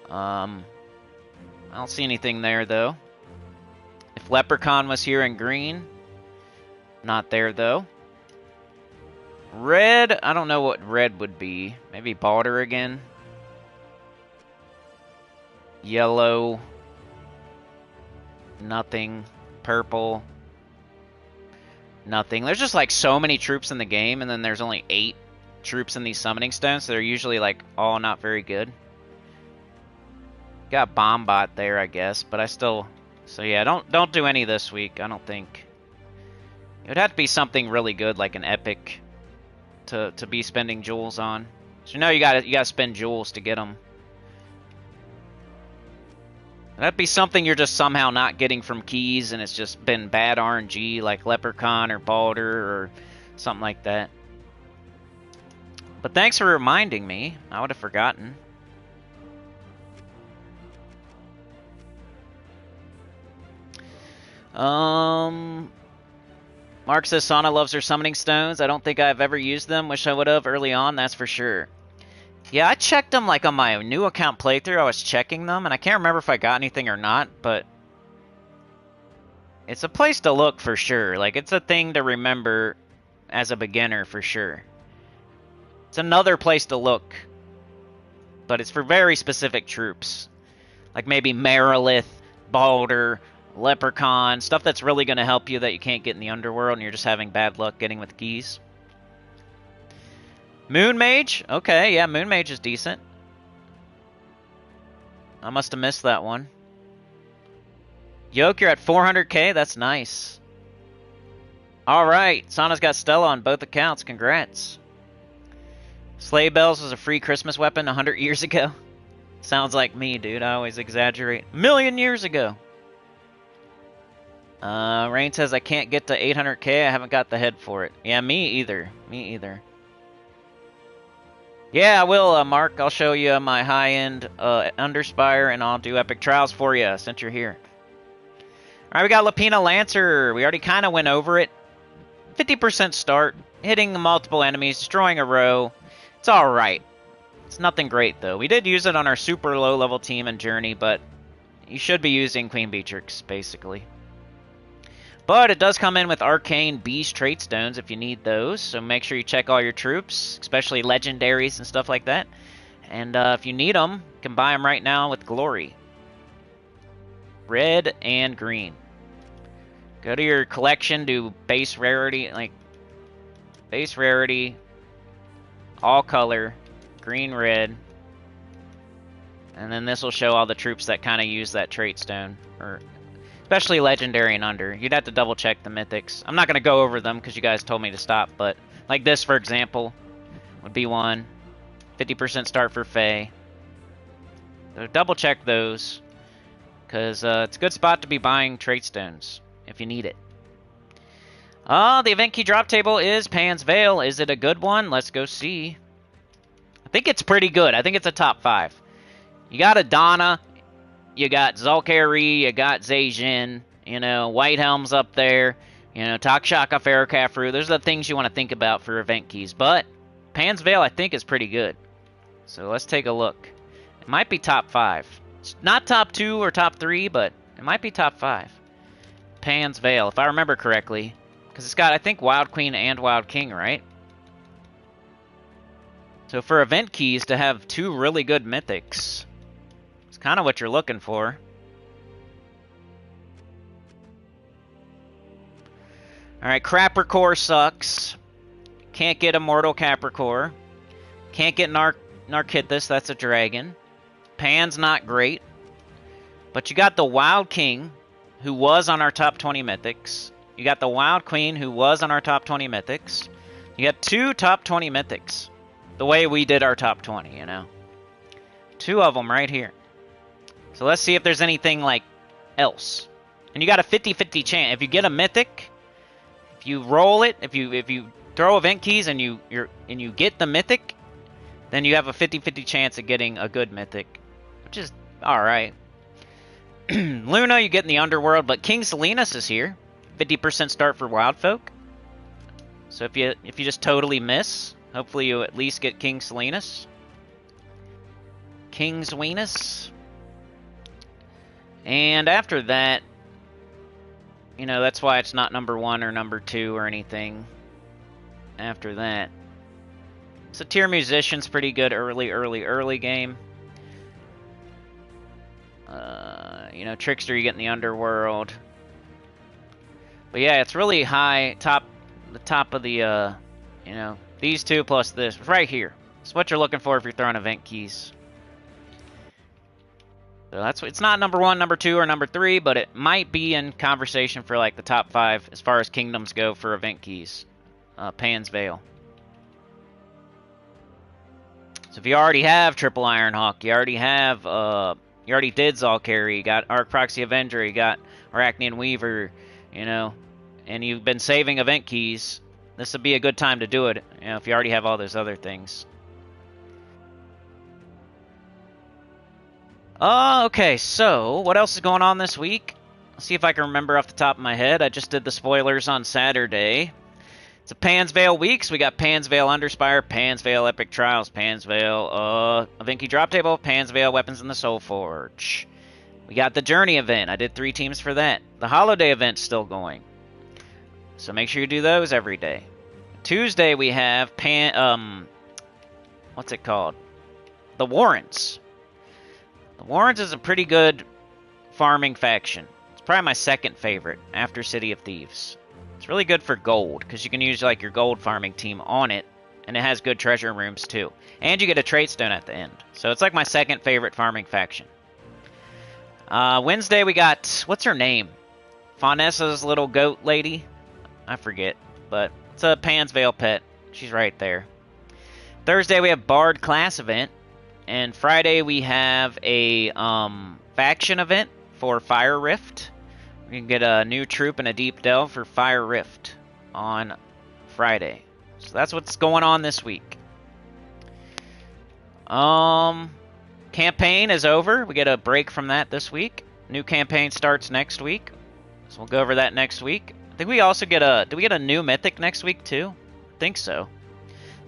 I don't see anything there, though. If Leprechaun was here in green. Not there, though. Red, I don't know what red would be. Maybe Baldur again. Yellow. Nothing. Purple. Nothing. There's just like so many troops in the game, and then there's only 8 troops in these summoning stones, so they're usually like all not very good. Got Bombot there, I guess, but I still... So yeah, don't do any this week, I don't think. It would have to be something really good, like an epic, to be spending jewels on. So you know you gotta spend jewels to get them. That'd be something you're just somehow not getting from keys, and it's just been bad RNG, like Leprechaun or Baldur or something like that. But thanks for reminding me. I would have forgotten. Mark says Sana loves her summoning stones. I don't think I've ever used them. Wish I would have early on, that's for sure. Yeah, I checked them like on my new account playthrough. I was checking them, and I can't remember if I got anything or not, but it's a place to look for sure. Like, it's a thing to remember as a beginner for sure. It's another place to look but it's for very specific troops. Like maybe Merilith, Balder, Leprechaun, stuff that's really going to help you that you can't get in the underworld and you're just having bad luck getting with keys. Moon Mage? Okay, yeah, Moon Mage is decent. I must have missed that one. Yoke, you're at 400k? That's nice. Alright, Sana's got Stella on both accounts. Congrats. Sleigh bells was a free Christmas weapon 100 years ago. Sounds like me, dude. I always exaggerate. A million years ago. Rain says I can't get to 800k. I haven't got the head for it. Yeah, me either. Me either. Yeah, I will, Mark. I'll show you my high-end Underspire, and I'll do Epic Trials for you since you're here. Alright, we got Lapina Lancer. We already kind of went over it. 50% start, hitting multiple enemies, destroying a row. It's alright. It's nothing great, though. We did use it on our super low-level team in Journey, but you should be using Queen Beatrix, basically. But it does come in with Arcane Beast Trait Stones if you need those, so make sure you check all your troops, especially Legendaries and stuff like that. And if you need them, you can buy them right now with Glory. Red and green. Go to your collection, do base rarity, like base rarity, all color, green, red, and then this will show all the troops that kind of use that trait stone, or especially legendary and under. You'd have to double check the mythics. I'm not going to go over them because you guys told me to stop, but like this, for example, would be one. 50% start for Fae. So double check those, because it's a good spot to be buying trait stones if you need it. The event key drop table is Pan's Veil. Is it a good one? Let's go see. I think it's pretty good. I think it's a top 5. You got Adana, you got Zul'Kari, you got Zejin, you know, White Helm's up there, you know, Takshaka, Ferrocafru. Those are the things you want to think about for event keys. But Pan's Veil, I think, is pretty good. So let's take a look. It might be top 5. It's not top 2 or top 3, but it might be top 5. Pan's Veil, if I remember correctly. Because it's got, I think, Wild Queen and Wild King, right? So for event keys to have 2 really good mythics, it's kind of what you're looking for. Alright, Capricorn sucks. Can't get Immortal Capricorn. Can't get Narkithis, that's a dragon. Pan's not great. But you got the Wild King, who was on our top 20 mythics. You got the Wild Queen, who was on our top 20 mythics. You got 2 top 20 mythics. The way we did our top 20, you know. 2 of them right here. So let's see if there's anything like else. And you got a 50-50 chance. If you get a mythic, if you roll it, if you throw event keys and you get the mythic, then you have a 50-50 chance of getting a good mythic, which is alright. Luna, you get in the underworld, but King Salinas is here. 50% start for wild folk. So if you just totally miss, hopefully you at least get King Salinas. King's Weenus. And after that, you know, that's why it's not number 1 or number 2 or anything. After that. Satyr Musician's pretty good early game. You know, Trickster you get in the underworld. But yeah, it's really high, the top of the, you know, these 2 plus this, right here. It's what you're looking for if you're throwing event keys. So it's not number 1, number 2, or number 3, but it might be in conversation for like the top 5 as far as kingdoms go for event keys. Pan's Veil. So if you already have Triple Ironhawk, you already have, you already did Zul'Kari, you got Arc Proxy Avenger, you got Arachnean Weaver, you know, and you've been saving event keys, this would be a good time to do it, you know, if you already have all those other things. Okay, so what else is going on this week? Let's see if I can remember off the top of my head. I just did the spoilers on Saturday. It's a Pan's Veil week, so we got Pan's Veil Underspire, Pan's Veil Epic Trials, Pan's Veil event key drop table, Pan's Veil Weapons in the Soulforge. We got the Journey event. I did 3 teams for that. The Holiday event's still going, so make sure you do those every day. Tuesday we have what's it called? the Warrens. The Warrens is a pretty good farming faction. It's probably my second favorite after City of Thieves. It's really good for gold, because you can use like your gold farming team on it, and it has good treasure rooms too. And you get a trait stone at the end. So it's like my second favorite farming faction. Wednesday we got, what's her name? Faunessa's little goat lady? I forget, but it's a Pansvale pet. She's right there. Thursday we have Bard class event. And Friday we have a faction event for Fire Rift. We can get a new troop and a deep delve for Fire Rift on Friday. So that's what's going on this week. Campaign is over. We get a break from that this week. New campaign starts next week. So we'll go over that next week. I think we also get a... Do we get a new mythic next week too? I think so.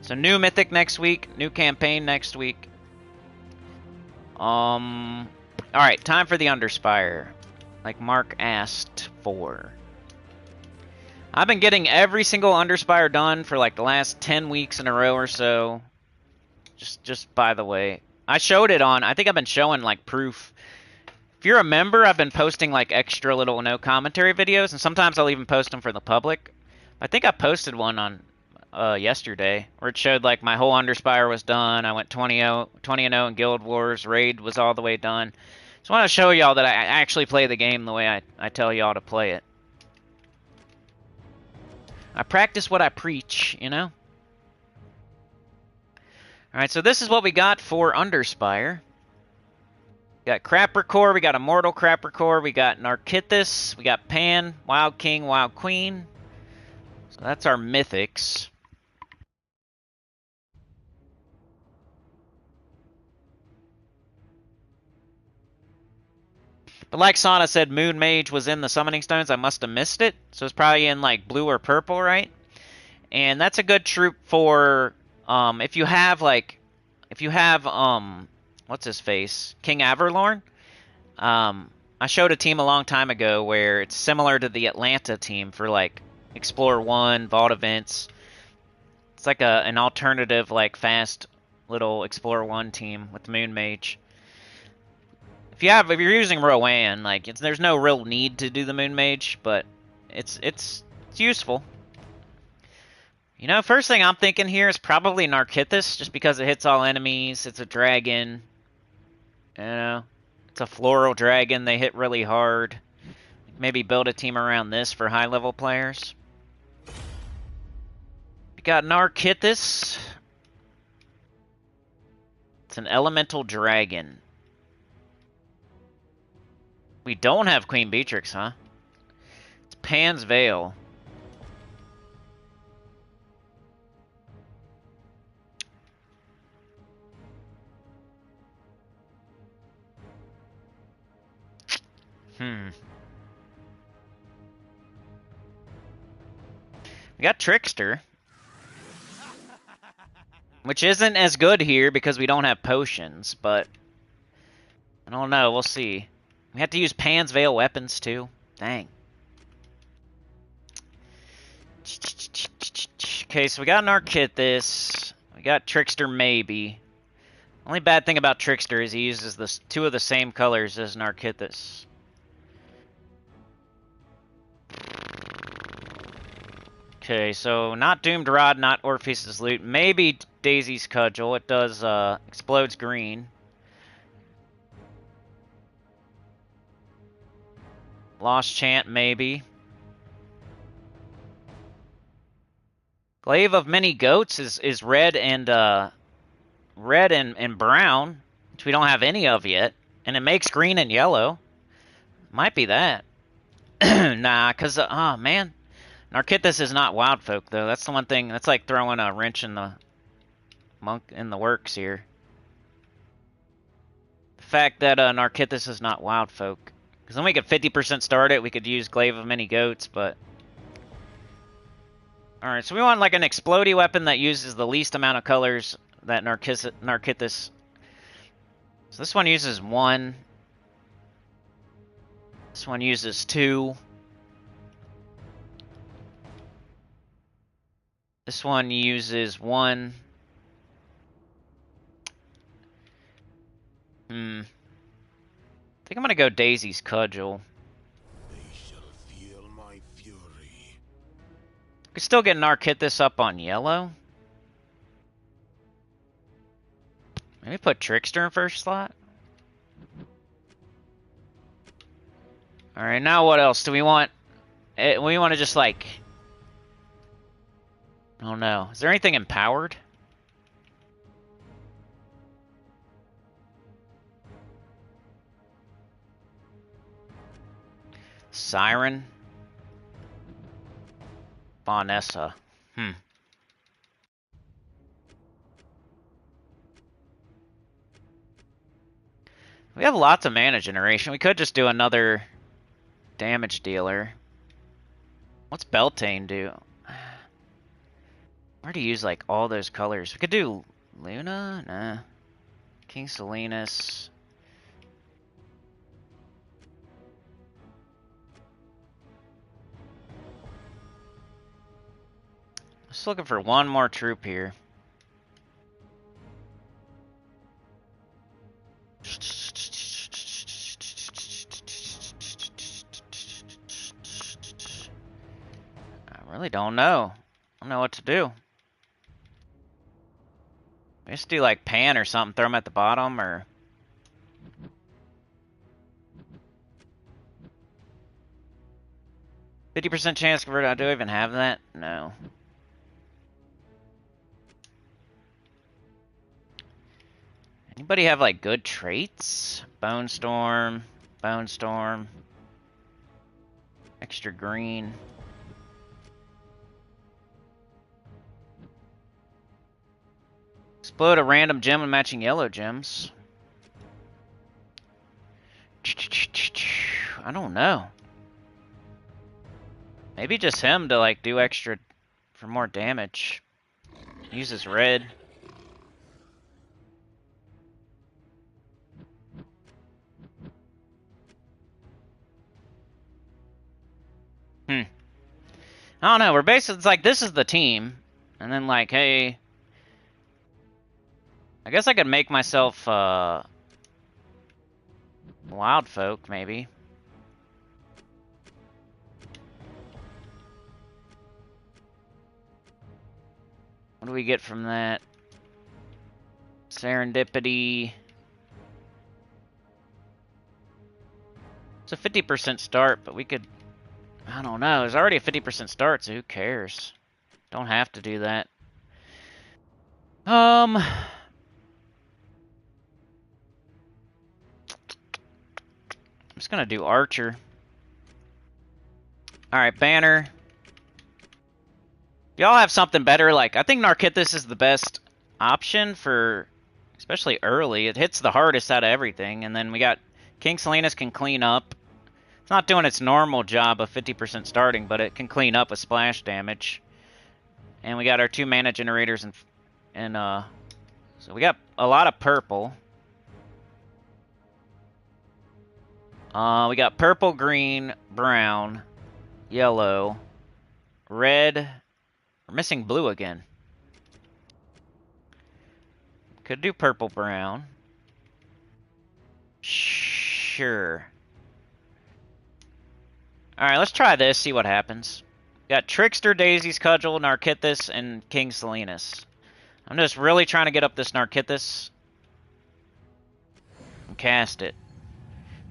So new mythic next week. New campaign next week. Alright, time for the Underspire. Like Mark asked for. I've been getting every single Underspire done for like the last 10 weeks in a row or so. Just by the way. I showed it on, I think I've been showing like proof. If you're a member, I've been posting like extra little no commentary videos, and sometimes I'll even post them for the public. I think I posted one on yesterday, where it showed like my whole Underspire was done. I went 20-0 in Guild Wars. Raid was all the way done. Just want to show y'all that I actually play the game the way I tell y'all to play it. I practice what I preach, you know? Alright, so this is what we got for Underspire. We got Crapper Core, we got Immortal Crapper Core, we got Narkithis, we got Pan, Wild King, Wild Queen. So that's our mythics. But like Sana said, Moon Mage was in the Summoning Stones. I must have missed it. So it's probably in like blue or purple, right? And that's a good troop for if you have what's his face? King Averlorn. I showed a team a long time ago where it's similar to the Atlanta team for like Explorer 1, Vault events. It's like an alternative like fast little Explorer 1 team with Moon Mage. If you're using Rowan, like there's no real need to do the Moon Mage, but it's useful. You know, first thing I'm thinking here is probably Narkithis, just because it hits all enemies. It's a dragon. You know, it's a floral dragon. They hit really hard. Maybe build a team around this for high-level players. We got Narkithis. It's an elemental dragon. We don't have Queen Beatrix, huh? It's Pan's Veil. We got Trickster. Which isn't as good here because we don't have potions, but... I don't know, we'll see. We have to use Pan's Veil weapons too. Dang. Okay, so we got Narkithis. We got Trickster maybe. Only bad thing about Trickster is he uses two of the same colors as Narkithis. Okay, so not Doomed Rod, not Orpheus' Loot. Maybe Daisy's Cudgel. It does, explodes green. Lost Chant, maybe. Glaive of Many Goats is red and brown, which we don't have any of yet. And it makes green and yellow. Might be that. Nah, because, oh, man. Narkithis is not wild folk, though. That's the one thing. That's like throwing a wrench in the works here. The fact that Narkithis is not wild folk. Because then we could 50% start it. We could use Glaive of Many Goats, but... Alright, so we want like an explodey weapon that uses the least amount of colors that Narkithis... So this one uses 1. This one uses 2. This one uses 1. I think I'm gonna go Daisy's Cudgel. They shall feel my fury. Could still get Narkithis up on yellow. Maybe put Trickster in first slot. Alright, now what else do we want? We want to just like... I don't know. Is there anything empowered? Siren? Vanessa. We have lots of mana generation. We could just do another damage dealer. What's Beltane do? Where to use like all those colors? We could do Luna? Nah. King Salinas. Just looking for one more troop here. I really don't know. I don't know what to do. Just do like Pan or something, throw them at the bottom, or... %50 chance to convert. Do I even have that? No. Anybody have like good traits? Bone Storm, extra green. Explode a random gem and matching yellow gems. I don't know. Maybe just him to like do extra for more damage. Uses red. I don't know. We're basically, it's like this is the team, and then like, hey, I guess I could make myself wild folk maybe. What do we get from that? Serendipity. It's a 50% start, but we could... I don't know. There's already a 50% start, so who cares? Don't have to do that. I'm just gonna do Archer. Alright, Banner. Y'all have something better? Like, I think Narkithis is the best option for... especially early. It hits the hardest out of everything, and then we got... King Salinas can clean up. It's not doing its normal job of 50% starting, but it can clean up with splash damage. And we got our 2 mana generators and so we got a lot of purple. We got purple, green, brown, yellow, red. We're missing blue again. Could do purple, brown. Sure. Alright, let's try this, see what happens. Got Trickster, Daisy's Cudgel, Narkithis, and King Salinas. I'm just really trying to get up this Narkithis. And cast it.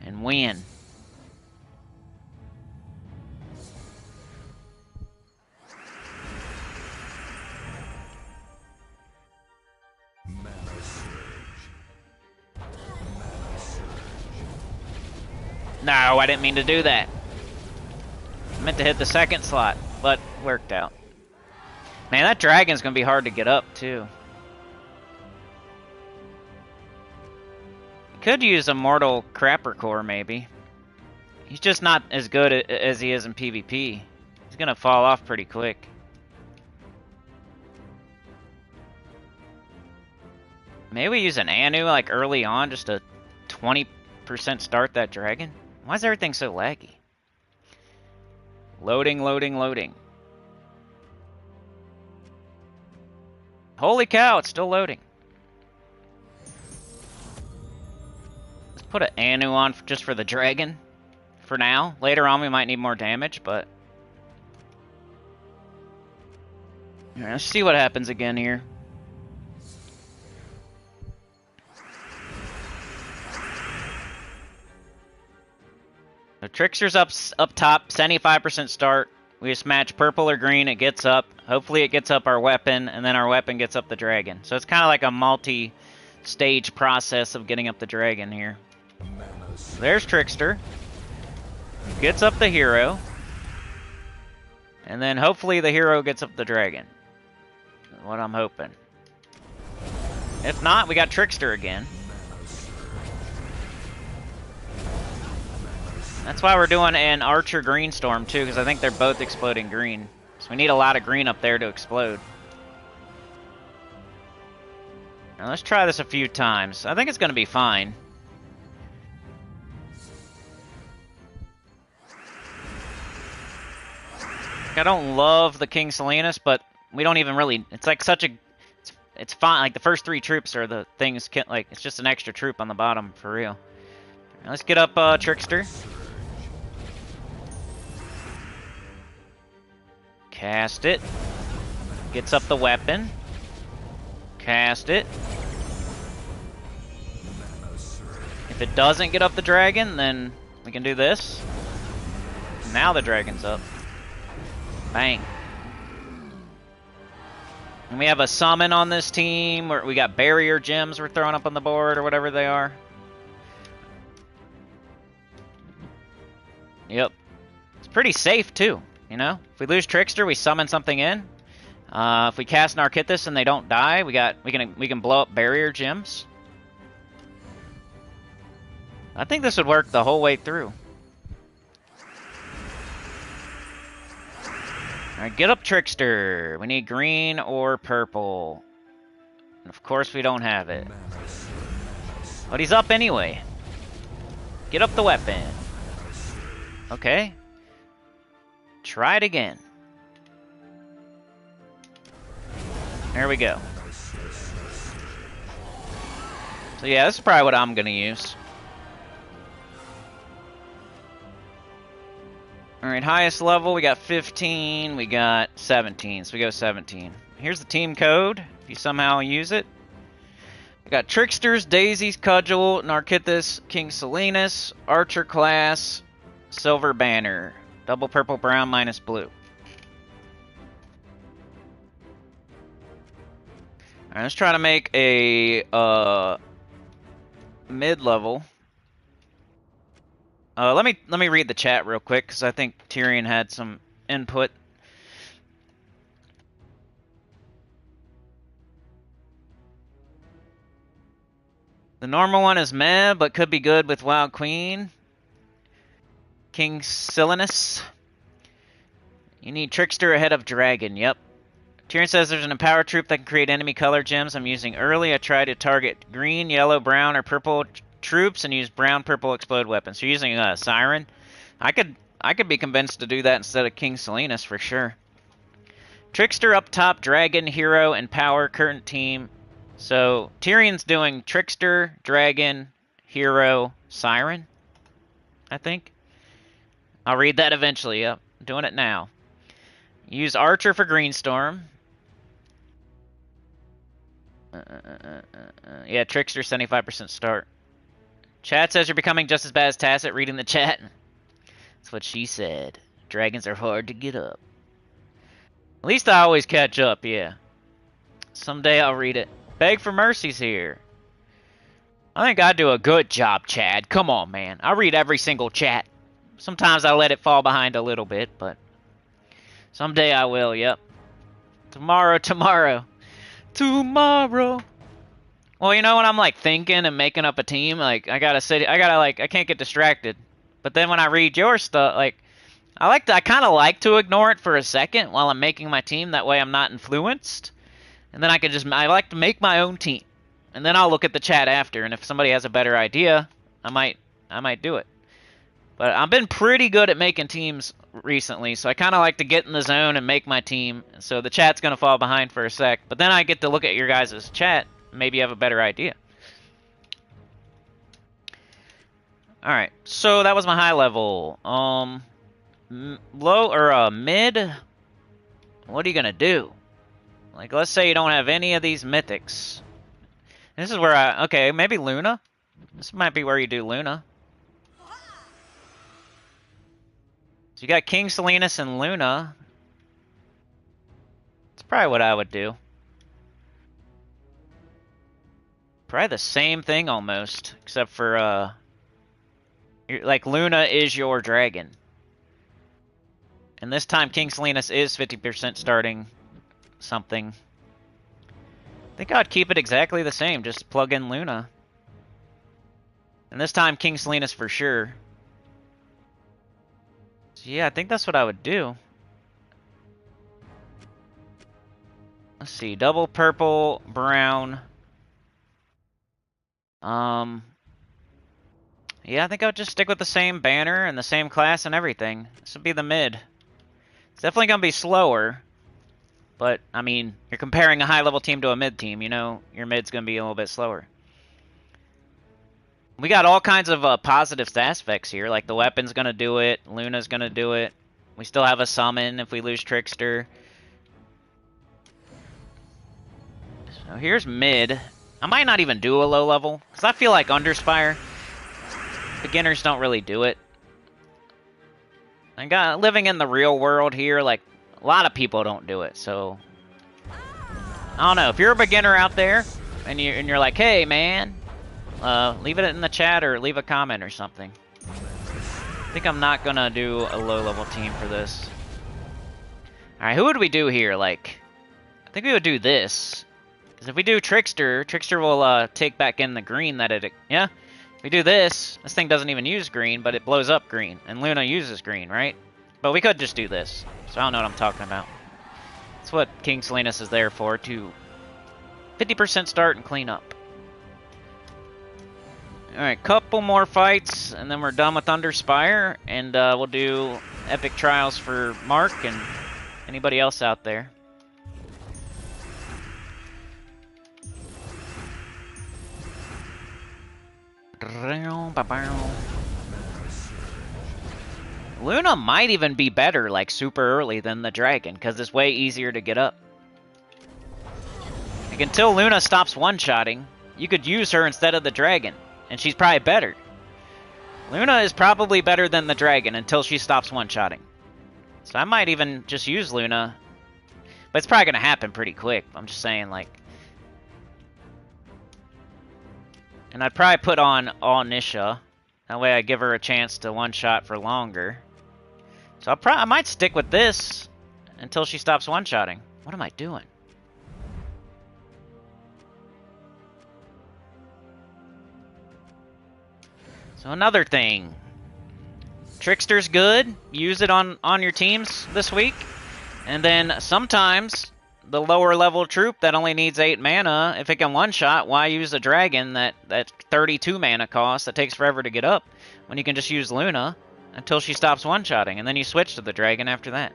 And win. No, I didn't mean to do that. I meant to hit the second slot, but worked out. Man, that dragon's gonna be hard to get up, too. Could use a Mortal Crapper Core, maybe. He's just not as good as he is in PvP. He's gonna fall off pretty quick. Maybe we use an Anu, like, early on, just to 20% start that dragon? Why is everything so laggy? Loading, loading, loading. Holy cow, it's still loading. put an Anu on just for the dragon for now. Later on we might need more damage, but... Alright, let's see what happens again here. The Trickster's up top, 75% start. We just match purple or green, it gets up. Hopefully it gets up our weapon, and then our weapon gets up the dragon. So it's kind of like a multi-stage process of getting up the dragon here. There's Trickster. Gets up the hero. And then hopefully the hero gets up the dragon. That's what I'm hoping. If not, we got Trickster again. That's why we're doing an Archer Green Storm too, because I think they're both exploding green. So we need a lot of green up there to explode. Now let's try this a few times. I think it's going to be fine. I don't love the King Salinas, but we don't even really... It's like such a... It's fine. Like the first 3 troops are the things... Like it's just an extra troop on the bottom, for real. Now let's get up Trickster. Cast it. Gets up the weapon. Cast it. If it doesn't get up the dragon, then we can do this. Now the dragon's up. Bang. And we have a summon on this team, where we got barrier gems we're throwing up on the board, or whatever they are. Yep. It's pretty safe, too. You know, if we lose Trickster, we summon something in. If we cast Narkithis and they don't die, we can blow up barrier gems. I think this would work the whole way through. Alright, get up Trickster. We need green or purple. And of course we don't have it. But he's up anyway. Get up the weapon. Okay. Try it again. There we go. So yeah, this is probably what I'm gonna use. Alright, highest level, we got 15, we got 17, so we go 17. Here's the team code, if you somehow use it. We got Tricksters, Daisies, Cudgel, Narkithis, King Salinas, Archer class, Silver Banner. Double purple, brown, minus blue. Alright, let's try to make a mid-level. Let me read the chat real quick, because I think Tyrion had some input. The normal one is meh, but could be good with Wild Queen. King Silenus. You need Trickster ahead of Dragon, yep. Tyrion says there's an empower troop that can create enemy color gems I'm using early. I try to target green, yellow, brown, or purple troops and use brown, purple explode weapons. So you're using a Siren. I could be convinced to do that instead of King Salinas for sure. Trickster up top, Dragon, Hero, and Power, current team. So Tyrion's doing Trickster, Dragon, Hero, Siren, I think. I'll read that eventually, yep. I'm doing it now. Use Archer for Greenstorm. Yeah, Trickster, 75% start. Chat says you're becoming just as bad as Tacit reading the chat. That's what she said. Dragons are hard to get up. At least I always catch up, yeah. Someday I'll read it. Beg for Mercy's here. I think I do a good job, Chad. Come on, man. I read every single chat. Sometimes I let it fall behind a little bit, but someday I will, yep. Tomorrow. Well, you know, when I'm like thinking and making up a team, like I can't get distracted. But then when I read your stuff, like I kind of like to ignore it for a second while I'm making my team. That way I'm not influenced. And then I like to make my own team. And then I'll look at the chat after, and if somebody has a better idea, I might do it. But I've been pretty good at making teams recently, so I kind of like to get in the zone and make my team. So the chat's going to fall behind for a sec. But then I get to look at your guys' chat. Maybe you have a better idea. Alright, so that was my high level. Low or mid? What are you gonna do? Like, let's say you don't have any of these mythics. This is where okay, maybe Luna? This might be where you do Luna. So you got King Salinas and Luna. That's probably what I would do. Probably the same thing almost, except for, like, Luna is your dragon. And this time King Salinas is 50% starting something. I think I'd keep it exactly the same, just plug in Luna. And this time King Salinas for sure. So yeah, I think that's what I would do. Let's see, double purple, brown. Yeah, I think I would just stick with the same banner and the same class and everything. This would be the mid. It's definitely going to be slower. But, I mean, you're comparing a high-level team to a mid team. You know, your mid's going to be a little bit slower. We got all kinds of positive aspects here. Like, the weapon's going to do it. Luna's going to do it. We still have a summon if we lose Trickster. So here's mid. I might not even do a low level. Because I feel like Underspire, beginners don't really do it. And living in the real world here, like, a lot of people don't do it, so I don't know. If you're a beginner out there and you're like, hey man, leave it in the chat or leave a comment or something. I think I'm not gonna do a low level team for this. Alright, who would we do here? Like, I think we would do this. Because if we do Trickster, Trickster will take back in the green that it... Yeah? If we do this, this thing doesn't even use green, but it blows up green. And Luna uses green, right? But we could just do this. So I don't know what I'm talking about. That's what King Salinas is there for, to 50% start and clean up. Alright, couple more fights, and then we're done with Underspire, and we'll do Epic Trials for Mark and anybody else out there. Luna might even be better, like, super early than the dragon, because it's way easier to get up. Like, until Luna stops one-shotting, you could use her instead of the dragon, and she's probably better. Luna is probably better than the dragon until she stops one-shotting. So I might even just use Luna, but it's probably going to happen pretty quick. I'm just saying, like... And I'd probably put on all Nisha. That way I give her a chance to one-shot for longer. So I might stick with this until she stops one-shotting. What am I doing? So another thing. Trickster's good. Use it on your teams this week. And then sometimes the lower level troop that only needs 8 mana, if it can one-shot, why use a dragon that 32 mana cost that takes forever to get up when you can just use Luna until she stops one-shotting, and then you switch to the dragon after that.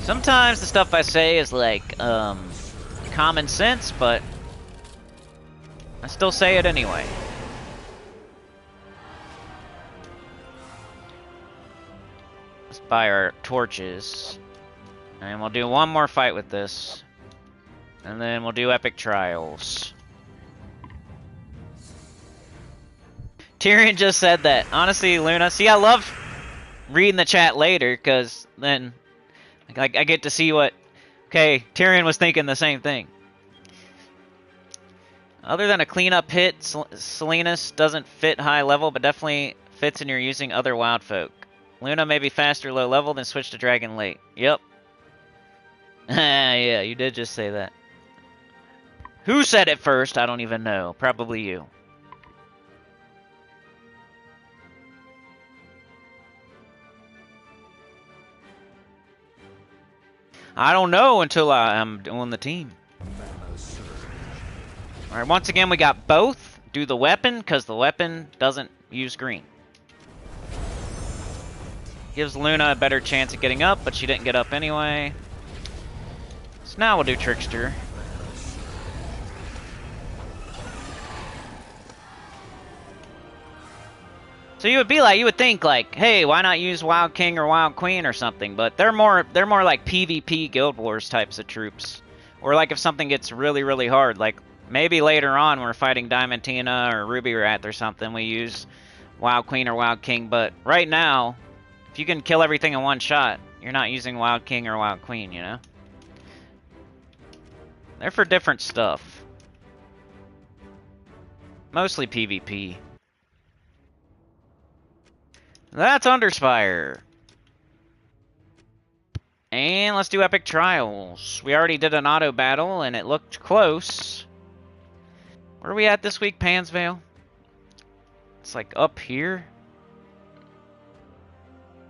Sometimes the stuff I say is like common sense, but I still say it anyway. Let's buy our torches. And we'll do one more fight with this. And then we'll do Epic Trials. Tyrion just said that. Honestly, Luna, see, I love reading the chat later, because then I get to see what... Okay, Tyrion was thinking the same thing. Other than a cleanup hit, Salinas doesn't fit high level, but definitely fits in you're using other wild folk. Luna may be faster low level, then switch to dragon late. Yep. Yeah, you did just say that. Who said it first? I don't even know. Probably you. I don't know until I'm on the team. Alright, once again we got both. Do the weapon, because the weapon doesn't use green. Gives Luna a better chance at getting up, but she didn't get up anyway. So now we'll do Trickster. So you would think like, hey, why not use Wild King or Wild Queen or something? But they're more like PvP Guild Wars types of troops. Or like if something gets really, really hard, like maybe later on when we're fighting Diamantina or Ruby Rat or something, we use Wild Queen or Wild King. But right now, if you can kill everything in one shot, you're not using Wild King or Wild Queen, you know? They're for different stuff. Mostly PvP. That's Underspire. And let's do Epic Trials. We already did an auto battle, and it looked close. Where are we at this week, Pansvale? It's like up here.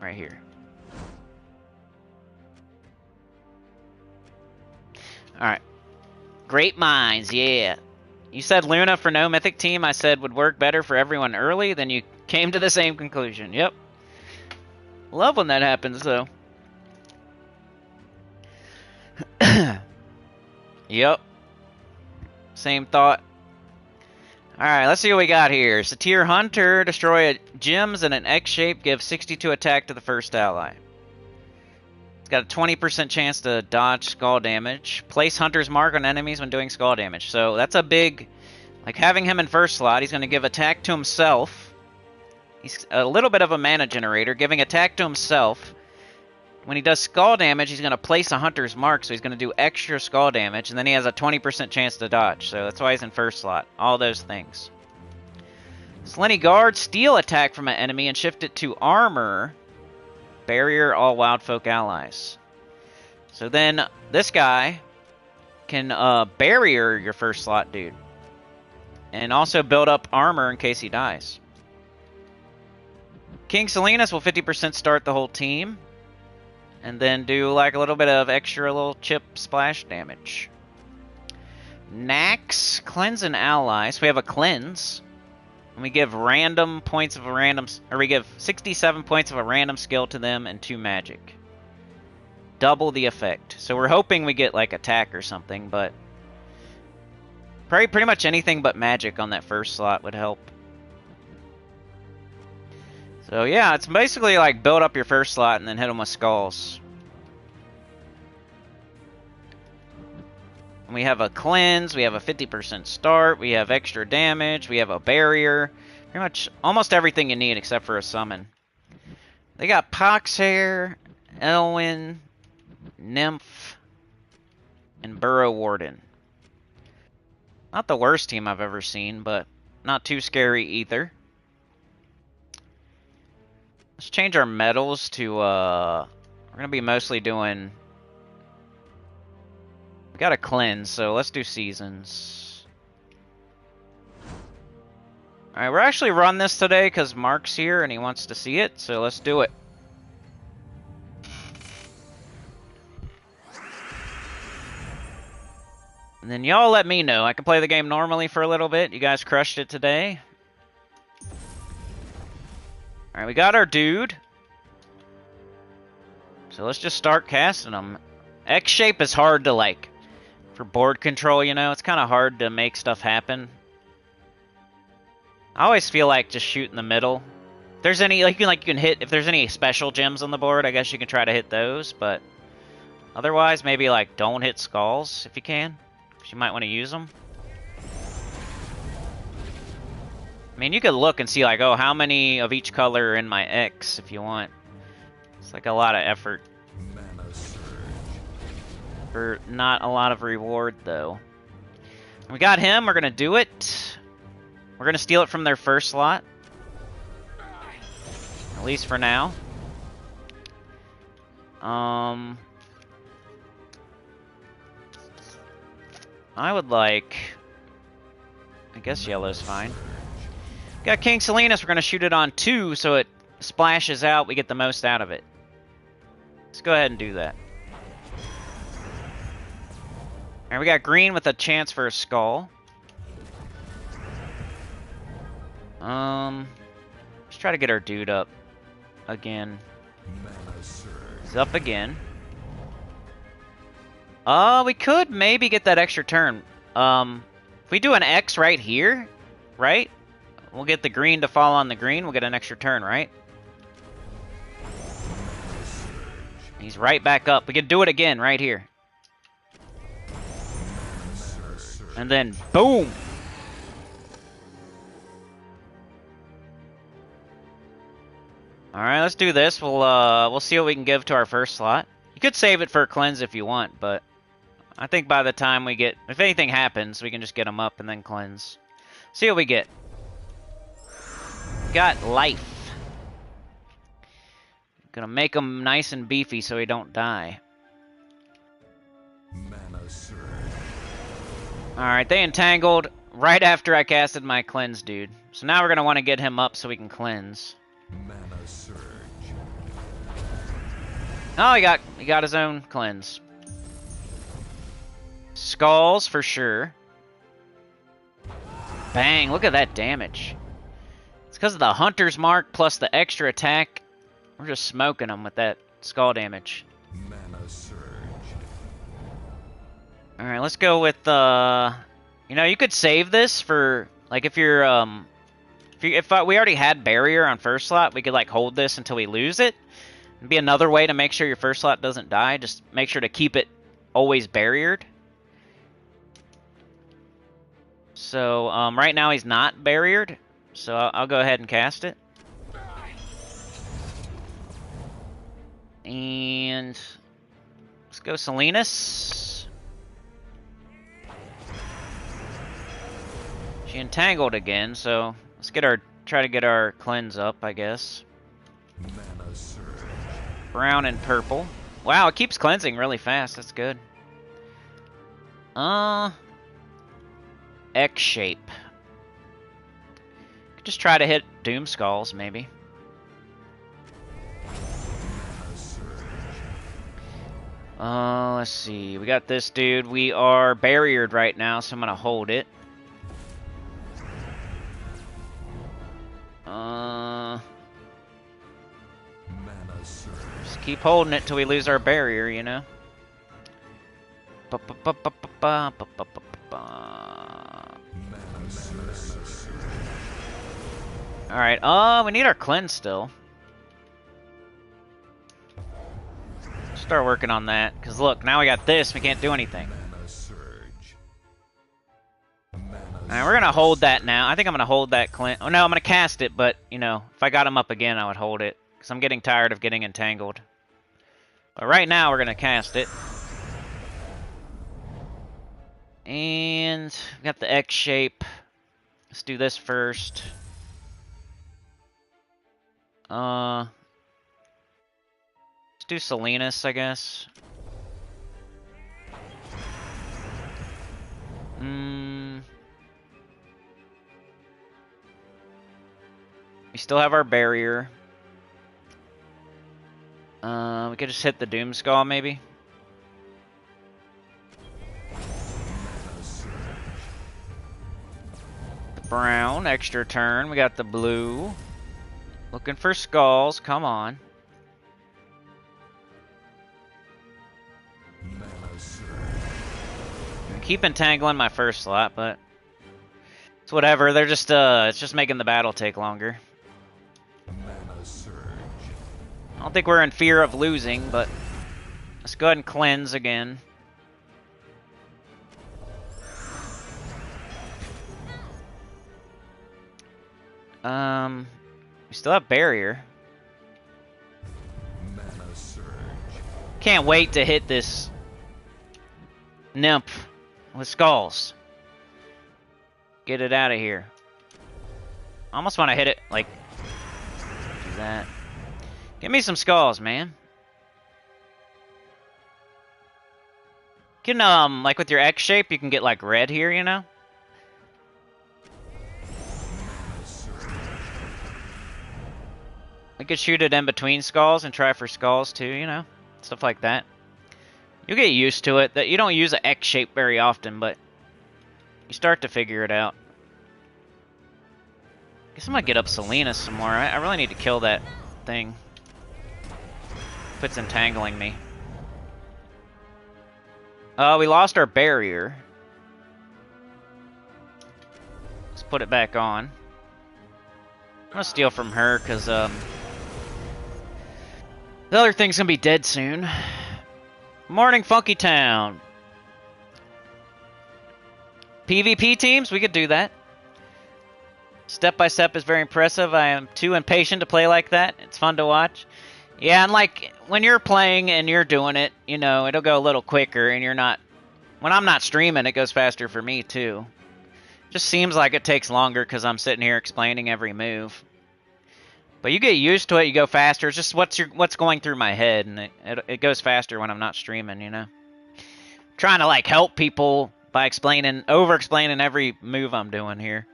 Right here. Alright. Great minds, yeah. You said Luna for no mythic team, I said would work better for everyone early, then you came to the same conclusion. Yep. Love when that happens, though. Yep. Same thought. Alright, let's see what we got here. Satyr Hunter, destroy gems in an X shape, give 62 attack to the first ally. It's got a 20% chance to dodge skull damage. Place Hunter's mark on enemies when doing skull damage. So that's a big... Like having him in first slot, he's going to give attack to himself. He's a little bit of a mana generator, giving attack to himself. When he does skull damage, he's going to place a Hunter's mark, so he's going to do extra skull damage, and then he has a 20% chance to dodge, so that's why he's in first slot. All those things. Slenny Guard, steal attack from an enemy and shift it to armor. Barrier all wild folk allies. So then this guy can barrier your first slot dude. And also build up armor in case he dies. King Salinas will 50% start the whole team. And then do like a little bit of extra little chip splash damage. Nax, cleanse an ally. So we have a cleanse. And we give random points of a random... Or we give 67 points of a random skill to them and 2 magic. Double the effect. So we're hoping we get like attack or something, but... Pretty much anything but magic on that first slot would help. So yeah, it's basically like build up your first slot and then hit them with skulls. And we have a cleanse, we have a 50% start, we have extra damage, we have a barrier. Pretty much almost everything you need except for a summon. They got Poxhair, Elwyn, Nymph, and Burrow Warden. Not the worst team I've ever seen, but not too scary either. Let's change our medals to, we're going to be mostly doing... We got a cleanse, so let's do seasons. Alright, we're actually run this today because Mark's here and he wants to see it, so let's do it. And then y'all let me know. I can play the game normally for a little bit. You guys crushed it today. Alright, we got our dude. So let's just start casting them. X-shape is hard to, like, for board control, you know? It's kind of hard to make stuff happen. I always feel like just shoot in the middle. If there's any, like, you can hit, if there's any special gems on the board, I guess you can try to hit those, but otherwise, maybe, like, don't hit skulls if you can. Because you might want to use them. I mean, you could look and see, like, oh, how many of each color are in my X if you want. It's like a lot of effort. For not a lot of reward, though. We got him. We're going to do it. We're going to steal it from their first slot. At least for now. I would like... I guess yellow's fine. Got King Salinas. We're going to shoot it on 2 so it splashes out. We get the most out of it. Let's go ahead and do that. Alright, we got green with a chance for a skull. Let's try to get our dude up again. He's up again. We could maybe get that extra turn. If we do an X right here, right? we'll get the green to fall on the green. We'll get an extra turn, right? He's right back up. We can do it again right here. And then, boom! Alright, let's do this. We'll see what we can give to our first slot. You could save it for a cleanse if you want, but I think by the time we get... If anything happens, we can just get them up and then cleanse. See what we get. Got life. Gonna make them nice and beefy so he don't die. Alright, they entangled right after I casted my cleanse, dude. So now we're gonna want to get him up so we can cleanse. Oh, he got his own cleanse. Skulls for sure. Bang, look at that damage. It's because of the Hunter's Mark plus the extra attack. We're just smoking them with that skull damage. Alright, let's go with, you know, you could save this for, like, if you're, if we already had barrier on first slot, we could, like, hold this until we lose it. It'd be another way to make sure your first slot doesn't die. Just make sure to keep it always barriered. So, right now he's not barriered, so I'll go ahead and cast it. And let's go Salinas. She entangled again, so let's get try to get our cleanse up, I guess. Brown and purple. Wow, it keeps cleansing really fast. That's good. X shape. Could just try to hit Doom Skulls, maybe. Let's see. We got this dude. We are barriered right now, so I'm gonna hold it. Just keep holding it till we lose our barrier, you know? Alright, we need our cleanse still. Start working on that, because look, now we got this, we can't do anything. Alright, we're gonna hold that now. I think I'm gonna hold that cleanse. Oh no, I'm gonna cast it, but, you know, if I got him up again, I would hold it. Because I'm getting tired of getting entangled. But right now, we're gonna cast it. And we got the X shape. Let's do this first. Let's do Salinas, I guess. We still have our barrier. We could just hit the Doom Skull, maybe. The brown, extra turn. We got the blue. Looking for skulls, come on. I keep entangling my first slot, but it's whatever. They're just it's just making the battle take longer. I don't think we're in fear of losing, but let's go ahead and cleanse again. We still have barrier. Can't wait to hit this nymph with skulls. Get it out of here. I almost want to hit it like do that. Give me some skulls, man. You can like with your X shape, you can get like red here, you know. I could shoot it in between skulls and try for skulls too, you know, stuff like that. You'll get used to it. That you don't use an X shape very often, but you start to figure it out. Guess I'm gonna get up Salinas some more. I really need to kill that thing. If it's entangling me. We lost our barrier. Let's put it back on. gonna steal from her, because, the other thing's gonna be dead soon. Morning, Funky Town. PvP teams? We could do that. Step by step is very impressive. I am too impatient to play like that. It's fun to watch. Yeah, and like, when you're playing and you're doing it, you know, it'll go a little quicker, and you're not... When I'm not streaming, it goes faster for me, too. Just seems like it takes longer because I'm sitting here explaining every move. But you get used to it, you go faster. It's just what's going through my head, and it goes faster when I'm not streaming, you know? Trying to, like, help people by over-explaining every move I'm doing here.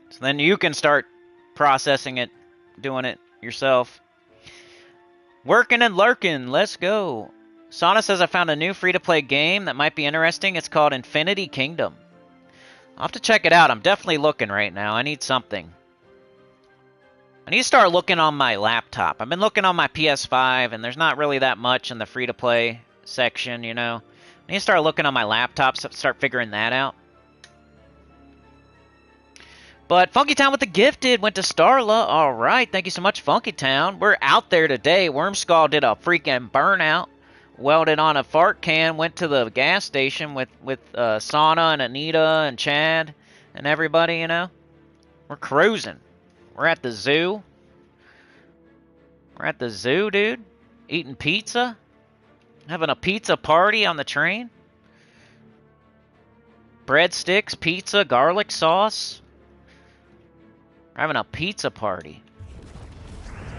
So then you can start processing it, doing it yourself. Working and lurking, let's go. Sana says, I found a new free-to-play game that might be interesting. It's called Infinity Kingdom. I'll have to check it out. I'm definitely looking right now. I need something. I need to start looking on my laptop. I've been looking on my PS5, and there's not really that much in the free-to-play section, you know. I need to start looking on my laptop, start figuring that out. But Funky Town with the gifted went to Starla. All right, thank you so much, Funky Town. We're out there today. Wormskull did a freaking burnout. Welded on a fart can. Went to the gas station with Sana and Anita and Chad and everybody, you know. We're cruising. We're at the zoo. We're at the zoo, dude. Eating pizza. Having a pizza party on the train. Breadsticks, pizza, garlic sauce. We're having a pizza party.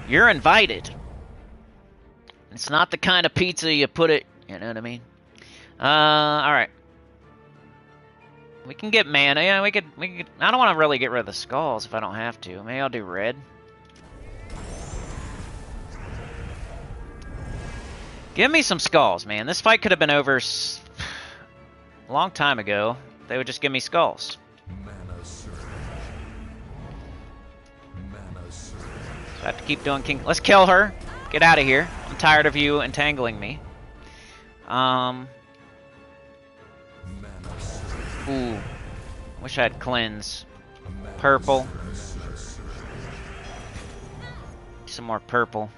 You're invited. It's not the kind of pizza you put it, you know what I mean? Alright. We can get mana. Yeah, we could, I don't want to really get rid of the skulls if I don't have to. Maybe I'll do red. Give me some skulls, man. This fight could have been over a long time ago. They would just give me skulls. So I have to keep doing king. Let's kill her. Get out of here. I'm tired of you entangling me. Ooh. Wish I had cleanse. Purple. Some more purple.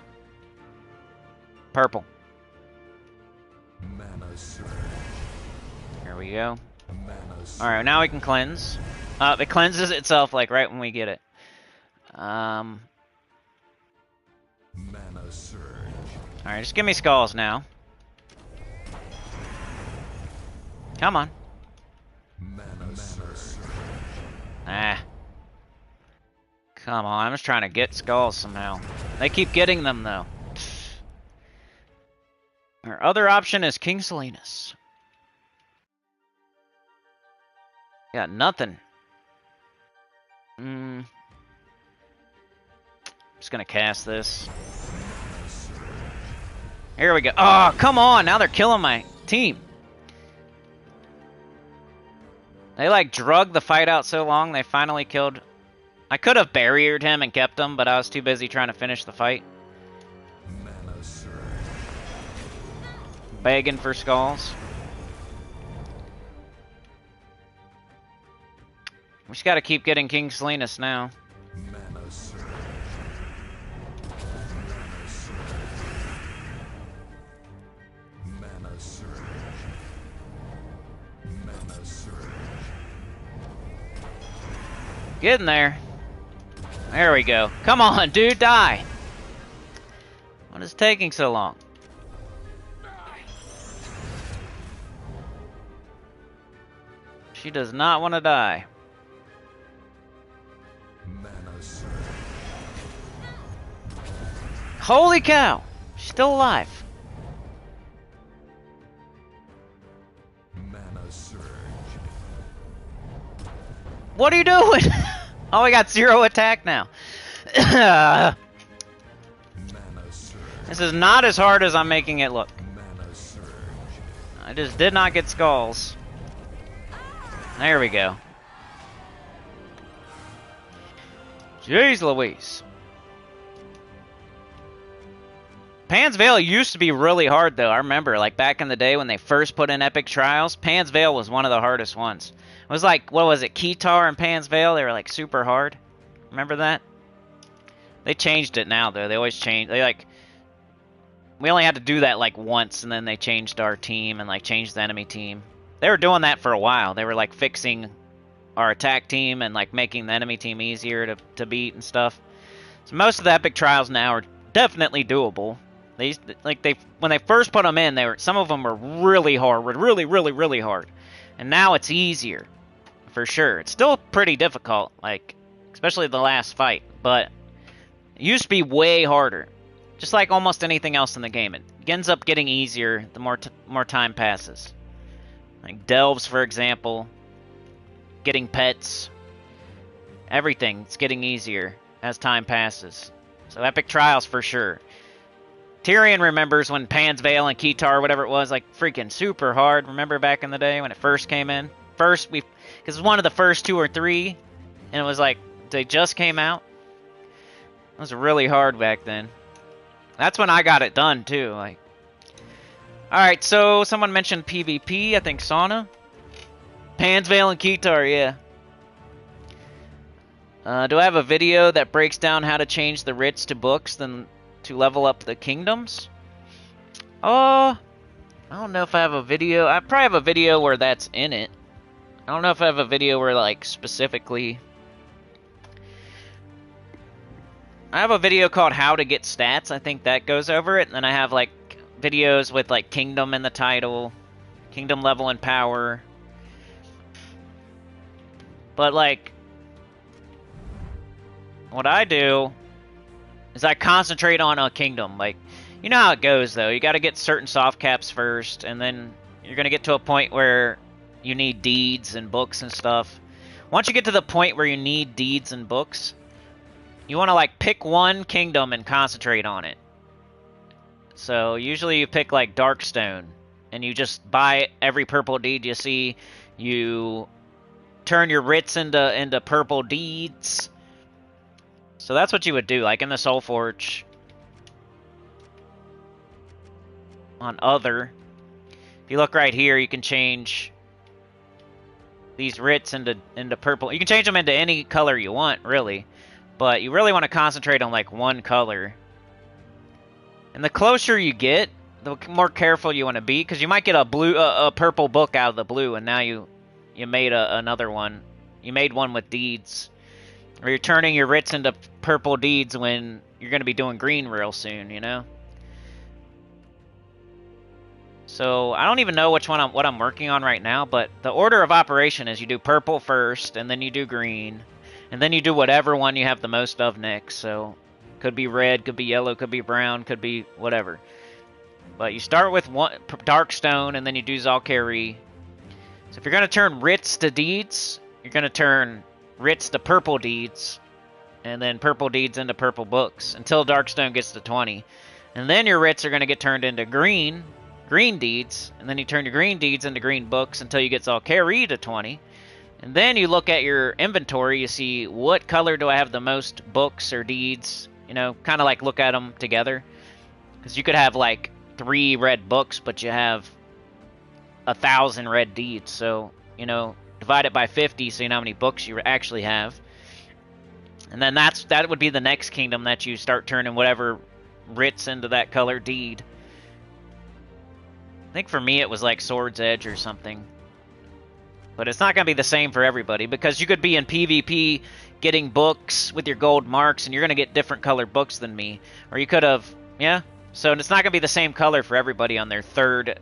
Purple. Here we go. Alright, now we can cleanse. It cleanses itself like right when we get it. Alright, just give me skulls now. Come on. Ah. Come on, I'm just trying to get skulls somehow. They keep getting them though. Our other option is King Salinas. Got nothing. Just gonna cast this. Here we go. Oh, come on! Now they're killing my team. They like drug the fight out so long they finally killed. I could have barriered him and kept him, but I was too busy trying to finish the fight. Begging for skulls. We just gotta keep getting King Salinas now. Getting there. There we go. Come on, dude, die. What is taking so long? She does not want to die. Holy cow! She's still alive. What are you doing? Oh, I got 0 attack now. This is not as hard as I'm making it look. I just did not get skulls. There we go. Jeez Louise. Pan's Veil used to be really hard, though. I remember, like, back in the day when they first put in Epic Trials, Pan's Veil was one of the hardest ones. It was like, what was it, Keytar and Pan's Veil? They were, like, super hard. Remember that? They changed it now, though. They always change. They, like... We only had to do that, like, once, and then they changed our team and, like, changed the enemy team. They were doing that for a while. They were, like, fixing our attack team and, like, making the enemy team easier to beat and stuff. So most of the epic trials now are definitely doable. When they first put them in, some of them were really hard, really hard. And now it's easier, for sure. It's still pretty difficult, like, especially the last fight, but it used to be way harder. Just like almost anything else in the game, it ends up getting easier the more time passes. Like delves, for example, getting pets, everything's getting easier as time passes. So epic trials for sure. Tyrion remembers when Pan's Vale and Keytar, whatever it was, like freaking super hard. Remember back in the day when it first came in? Because it was one of the first 2 or 3, and it was like they just came out. It was really hard back then. That's when I got it done too. Like, all right, so someone mentioned PvP. I think Sauna, Pan's Vale and Keytar, yeah. Do I have a video that breaks down how to change the writs to books then to level up the kingdoms? I don't know if I have a video. I probably have a video where that's in it. I don't know if I have a video where, like, specifically... I have a video called How to Get Stats. I think that goes over it. And then I have, like, videos with, like, Kingdom in the title. Kingdom level and power. But, like... What I do is I concentrate on a kingdom. Like, you know how it goes, though. You gotta get certain soft caps first. And then you're gonna get to a point where you need deeds and books and stuff. Once you get to the point where you need deeds and books... You want to, like, pick one kingdom and concentrate on it. So, usually you pick, like, Darkstone. And you just buy every purple deed you see. You turn your writs into purple deeds. So that's what you would do, like in the Soulforge. On other. If you look right here, you can change these writs into purple. You can change them into any color you want, really. But you really want to concentrate on, like, one color. And the closer you get, the more careful you want to be, because you might get a purple book out of the blue, and now you made another one. You made one with deeds. Or you're turning your writs into purple deeds when you're going to be doing green real soon, you know? So, I don't even know what I'm working on right now, but the order of operation is you do purple first, and then you do green. And then you do whatever one you have the most of next. So, could be red, could be yellow, could be brown, could be whatever. But you start with one Darkstone, and then you do Zalkari. So if you're going to turn writs to deeds, you're going to turn writs to purple deeds, and then purple deeds into purple books, until Darkstone gets to 20. And then your writs are going to get turned into green deeds, and then you turn your green deeds into green books until you get Zalkari to 20. And then you look at your inventory, you see what color do I have the most books or deeds, you know, kind of like look at them together. Because you could have like 3 red books, but you have 1,000 red deeds. So, you know, divide it by 50 so you know how many books you actually have. And then that would be the next kingdom that you start turning whatever writs into that color deed. I think for me it was like Sword's Edge or something. But it's not going to be the same for everybody, because you could be in PvP getting books with your gold marks, and you're going to get different colored books than me. Or you could have, yeah. So it's not going to be the same color for everybody on their third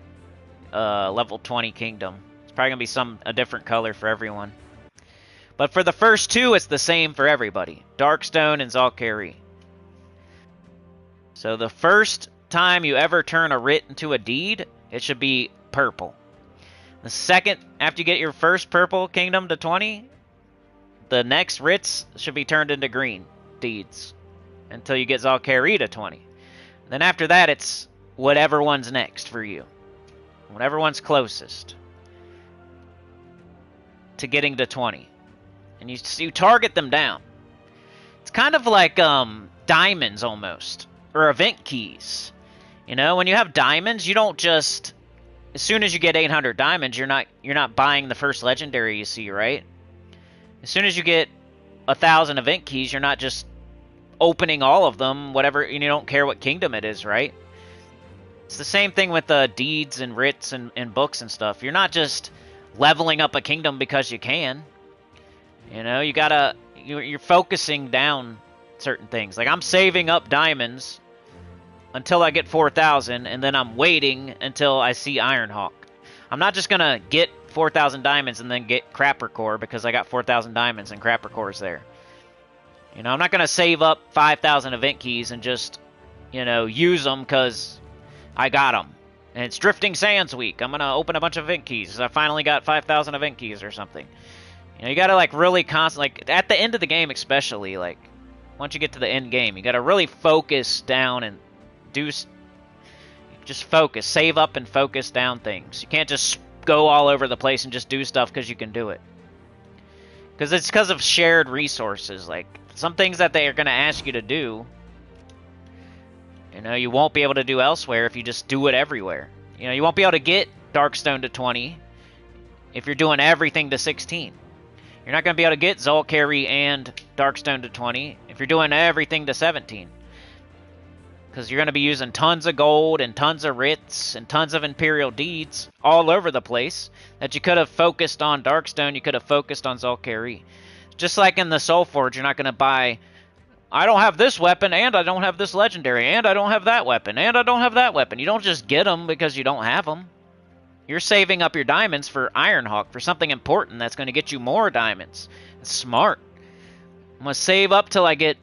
level 20 kingdom. It's probably going to be a different color for everyone. But for the first 2, it's the same for everybody. Darkstone and Zalkari. So the first time you ever turn a writ into a deed, it should be purple. The second, after you get your first purple kingdom to 20, the next writs should be turned into green deeds until you get Zalkari to 20. Then after that, it's whatever one's next for you. Whatever one's closest to getting to 20. And you target them down. It's kind of like diamonds almost, or event keys. You know, when you have diamonds, you don't just... As soon as you get 800 diamonds, you're not buying the first legendary you see, right? As soon as you get 1,000 event keys, you're not just opening all of them, whatever, and you don't care what kingdom it is, right? It's the same thing with deeds and writs and books and stuff. You're not just leveling up a kingdom because you can. You know, you're focusing down certain things. Like, I'm saving up diamonds until I get 4,000, and then I'm waiting until I see Ironhawk. I'm not just gonna get 4,000 diamonds and then get Crapper Core because I got 4,000 diamonds and Crapper Core's there. You know, I'm not gonna save up 5,000 event keys and just, you know, use them because I got them. And it's Drifting Sands week. I'm gonna open a bunch of event keys. I finally got 5,000 event keys or something. You know, you gotta like really like at the end of the game, especially like once you get to the end game, you gotta really focus down and just focus, save up and focus down things. You can't just go all over the place and just do stuff because you can do it. Because it's because of shared resources. Like some things that they are gonna ask you to do, you know, you won't be able to do elsewhere if you just do it everywhere. You know, you won't be able to get Darkstone to 20 if you're doing everything to 16. You're not going to be able to get Zolkari and Darkstone to 20 if you're doing everything to 17. Because you're going to be using tons of gold and tons of writs and tons of Imperial deeds all over the place that you could have focused on Darkstone, you could have focused on Zolkari. Just like in the Soulforge, you're not going to buy, I don't have this weapon, and I don't have this legendary, and I don't have that weapon, and I don't have that weapon. You don't just get them because you don't have them. You're saving up your diamonds for Ironhawk, for something important that's going to get you more diamonds. It's smart. I'm going to save up till I get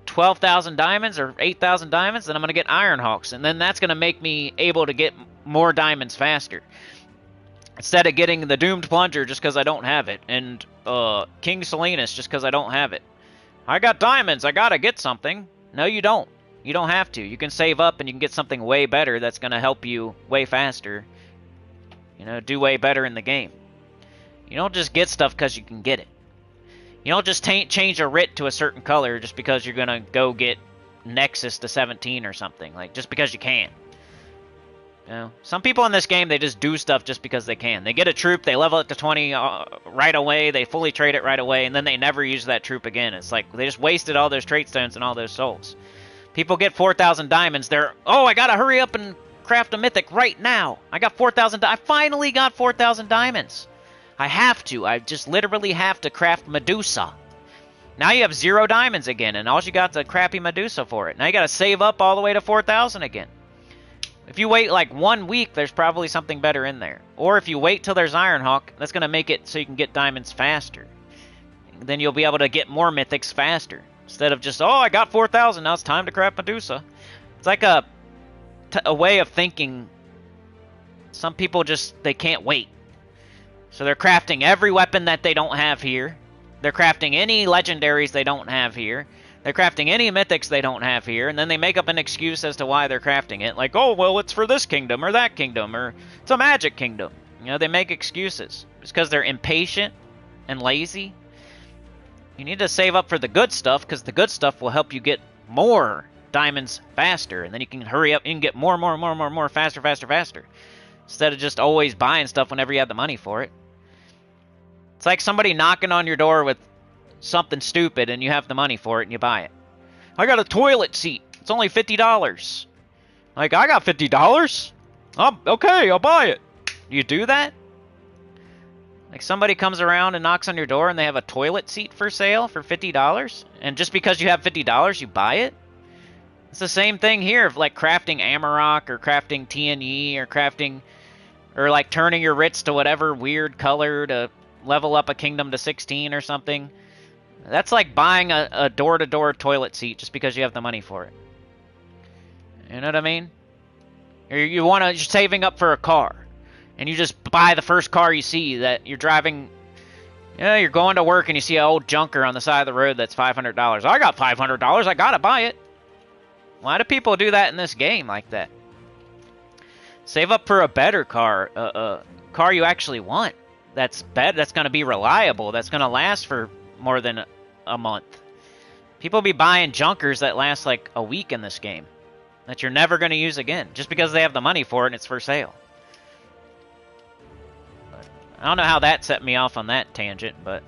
12,000 diamonds or 8,000 diamonds, then I'm going to get Ironhawks, and then that's going to make me able to get more diamonds faster. Instead of getting the Doomed Plunger just because I don't have it, and King Salinas just because I don't have it. I got diamonds, I got to get something. No, you don't. You don't have to. You can save up and you can get something way better that's going to help you way faster. You know, do way better in the game. You don't just get stuff because you can get it. You don't just change a writ to a certain color just because you're going to go get Nexus to 17 or something. Like, just because you can. You know, some people in this game, they just do stuff just because they can. They get a troop, they level it to 20 right away, they fully trade it right away, and then they never use that troop again. It's like, they just wasted all those trait stones and all those souls. People get 4,000 diamonds, they're, oh, I gotta hurry up and craft a mythic right now. I got 4,000. I finally got 4,000 diamonds. I have to. I just literally have to craft Medusa. Now you have 0 diamonds again, and all you got's a crappy Medusa for it. Now you gotta save up all the way to 4,000 again. If you wait like 1 week, there's probably something better in there. Or if you wait till there's Ironhawk, that's gonna make it so you can get diamonds faster. Then you'll be able to get more mythics faster. Instead of just, oh, I got 4,000, now it's time to craft Medusa. It's like a way of thinking. Some people just, they can't wait. So they're crafting every weapon that they don't have here. They're crafting any legendaries they don't have here. They're crafting any mythics they don't have here. And then they make up an excuse as to why they're crafting it. Like, oh, well, it's for this kingdom or that kingdom or it's a magic kingdom. You know, they make excuses. It's because they're impatient and lazy. You need to save up for the good stuff because the good stuff will help you get more diamonds faster, and then you can hurry up and get more, faster. Instead of just always buying stuff whenever you have the money for it. It's like somebody knocking on your door with something stupid and you have the money for it and you buy it. I got a toilet seat. It's only $50. Like, I got $50? Okay, I'll buy it. You do that? Like, somebody comes around and knocks on your door and they have a toilet seat for sale for $50? And just because you have $50, you buy it? It's the same thing here of like crafting Amarok or crafting TNE or crafting, or like turning your writs to whatever weird color to level up a kingdom to 16 or something. That's like buying a door-to-door toilet seat just because you have the money for it. You know what I mean? Or you're saving up for a car, and you just buy the first car you see that you're driving. You know, you're going to work and you see an old junker on the side of the road that's $500. I got $500. I gotta buy it. Why do people do that in this game like that? Save up for a better car, a car you actually want. That's better. That's going to be reliable. That's going to last for more than a month. People be buying junkers that last like a week in this game that you're never going to use again just because they have the money for it and it's for sale. I don't know how that set me off on that tangent, but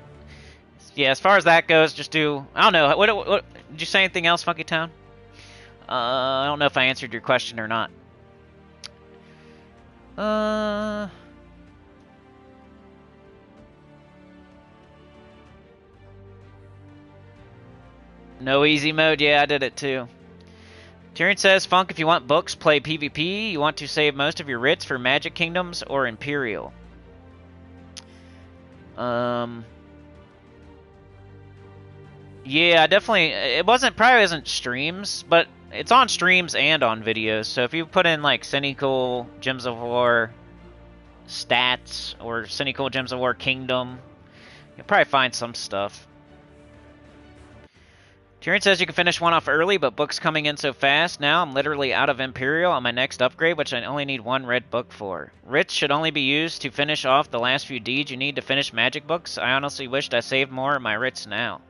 yeah, as far as that goes, just do, I don't know, what Did you say anything else, Funky Town? I don't know if I answered your question or not. No easy mode. Yeah, I did it too. Tyrion says, Funk, if you want books, play PvP. You want to save most of your writs for Magic Kingdoms or Imperial. Yeah, definitely. It probably wasn't streams, but it's on streams and on videos. So if you put in like Cynical Gems of War stats or Cynical Gems of War Kingdom, you'll probably find some stuff. Tyrion says you can finish one off early, but books coming in so fast. Now I'm literally out of Imperial on my next upgrade, which I only need one red book for. Writs should only be used to finish off the last few deeds you need to finish magic books. I honestly wished I saved more of my writs now.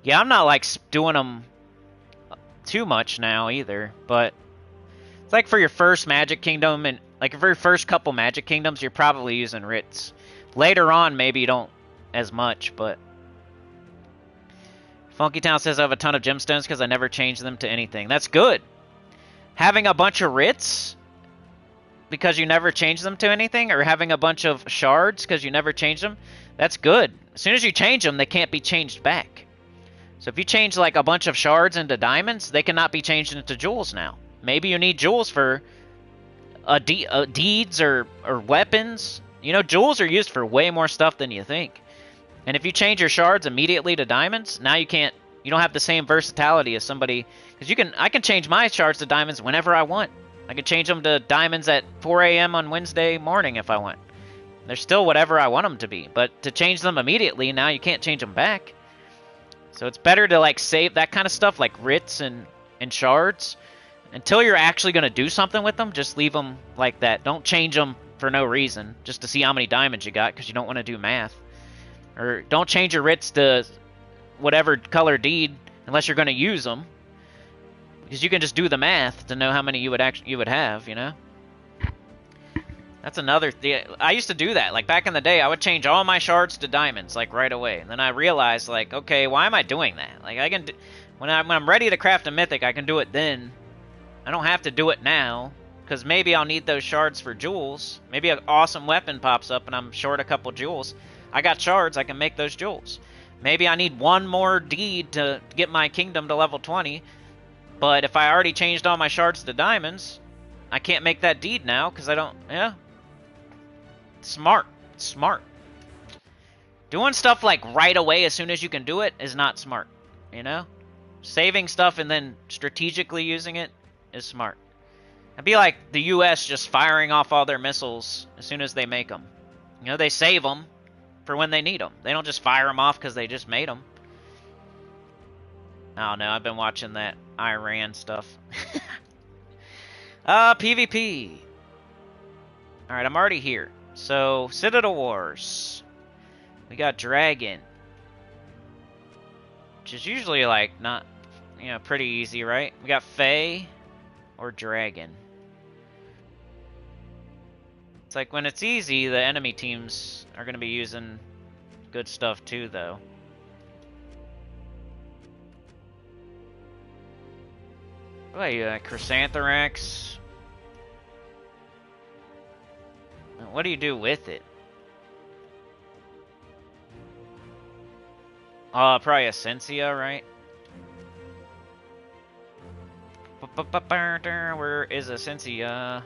Yeah, I'm not like doing them too much now either, but it's like for your first Magic Kingdom and like for your first couple Magic Kingdoms, you're probably using writs. Later on, maybe you don't as much, but Funky Town says I have a ton of gemstones because I never changed them to anything. That's good. Having a bunch of writs because you never changed them to anything, or having a bunch of shards because you never changed them, that's good. As soon as you change them, they can't be changed back. So if you change like a bunch of shards into diamonds, they cannot be changed into jewels now. Maybe you need jewels for deeds or weapons. You know, jewels are used for way more stuff than you think. And if you change your shards immediately to diamonds, now you don't have the same versatility as somebody, because I can change my shards to diamonds whenever I want. I can change them to diamonds at 4 a.m. on Wednesday morning if I want. They're still whatever I want them to be, but to change them immediately, now you can't change them back. So it's better to like save that kind of stuff like writs and shards until you're actually going to do something with them. Just leave them like that. Don't change them for no reason just to see how many diamonds you got, because you don't want to do math. Or don't change your writs to whatever color deed unless you're going to use them, because you can just do the math to know how many you would have, you know? That's another thing. I used to do that. Like back in the day, I would change all my shards to diamonds like right away. And then I realized like, okay, why am I doing that? Like I can when I'm ready to craft a mythic, I can do it then. I don't have to do it now, because maybe I'll need those shards for jewels. Maybe an awesome weapon pops up and I'm short a couple jewels. I got shards, I can make those jewels. Maybe I need one more deed to get my kingdom to level 20. But if I already changed all my shards to diamonds, I can't make that deed now because I don't... Yeah. Smart. Smart. Doing stuff like right away as soon as you can do it is not smart. You know? Saving stuff and then strategically using it is smart. It'd be like the US just firing off all their missiles as soon as they make them. You know, they save them for when they need them. They don't just fire them off because they just made them. I don't know. I've been watching that Iran stuff. PvP. Alright, I'm already here. So, Citadel Wars. We got Dragon. Which is usually, like, not, you know, pretty easy, right? We got Fae or Dragon. It's like, when it's easy, the enemy teams are going to be using good stuff, too, though. What are you, Chrysantherax? What do you do with it? Probably Essentia, right? Where is Essentia?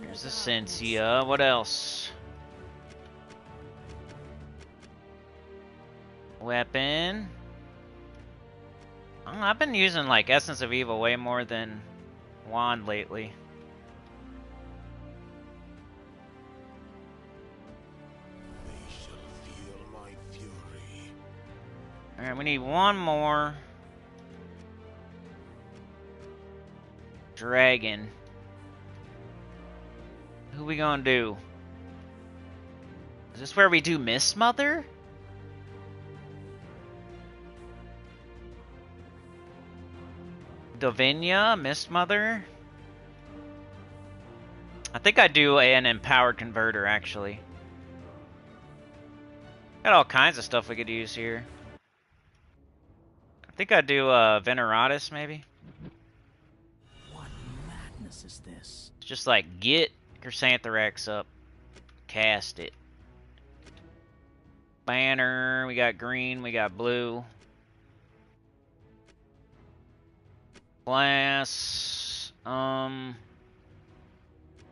There's Essentia. What else? Weapon. I've been using like Essence of Evil way more than Wand lately. They shall feel my fury. Alright, we need one more. Dragon. Who we gonna do? Is this where we do Miss Mother? Davinia, Mist Mother. I think I do an empowered converter, actually. Got all kinds of stuff we could use here. I think I do Veneratus, maybe. What madness is this? Just like get Chrysantherax up, cast it. Banner, we got green, we got blue. Glass,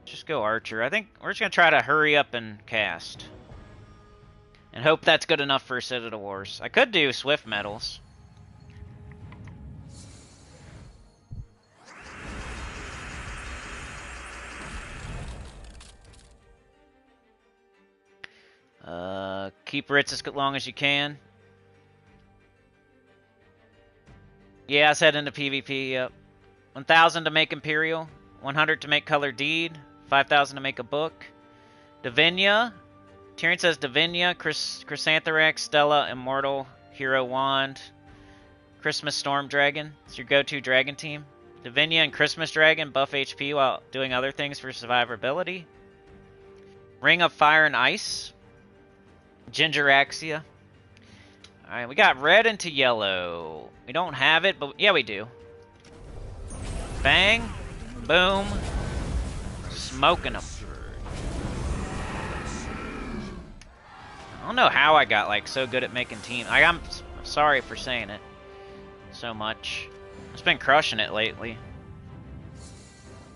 just go Archer. I think we're just gonna try to hurry up and cast. And hope that's good enough for Citadel Wars. I could do Swift Metals. Keep Ritz as long as you can. Yeah, I said into PvP, yep. 1,000 to make Imperial, 100 to make Color Deed, 5,000 to make a book. Divinia, Tyrion says Divinia, Chrysantherax, Stella, Immortal, Hero Wand, Christmas Storm Dragon. It's your go-to dragon team. Divinia and Christmas Dragon buff HP while doing other things for survivability. Ring of Fire and Ice. Gingeraxia. Alright, we got red into yellow. We don't have it, but yeah, we do. Bang. Boom. Smoking them. I don't know how I got like so good at making teams. I'm sorry for saying it so much. I've just been crushing it lately.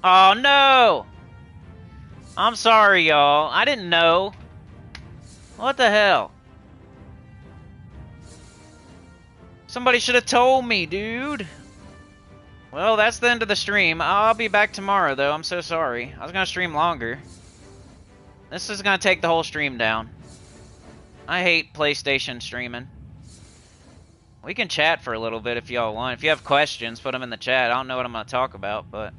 Oh no! I'm sorry, y'all. I didn't know. What the hell? Somebody should have told me, dude. Well, that's the end of the stream. I'll be back tomorrow, though. I'm so sorry. I was going to stream longer. This is going to take the whole stream down. I hate PlayStation streaming. We can chat for a little bit if y'all want. If you have questions, put them in the chat. I don't know what I'm going to talk about, but...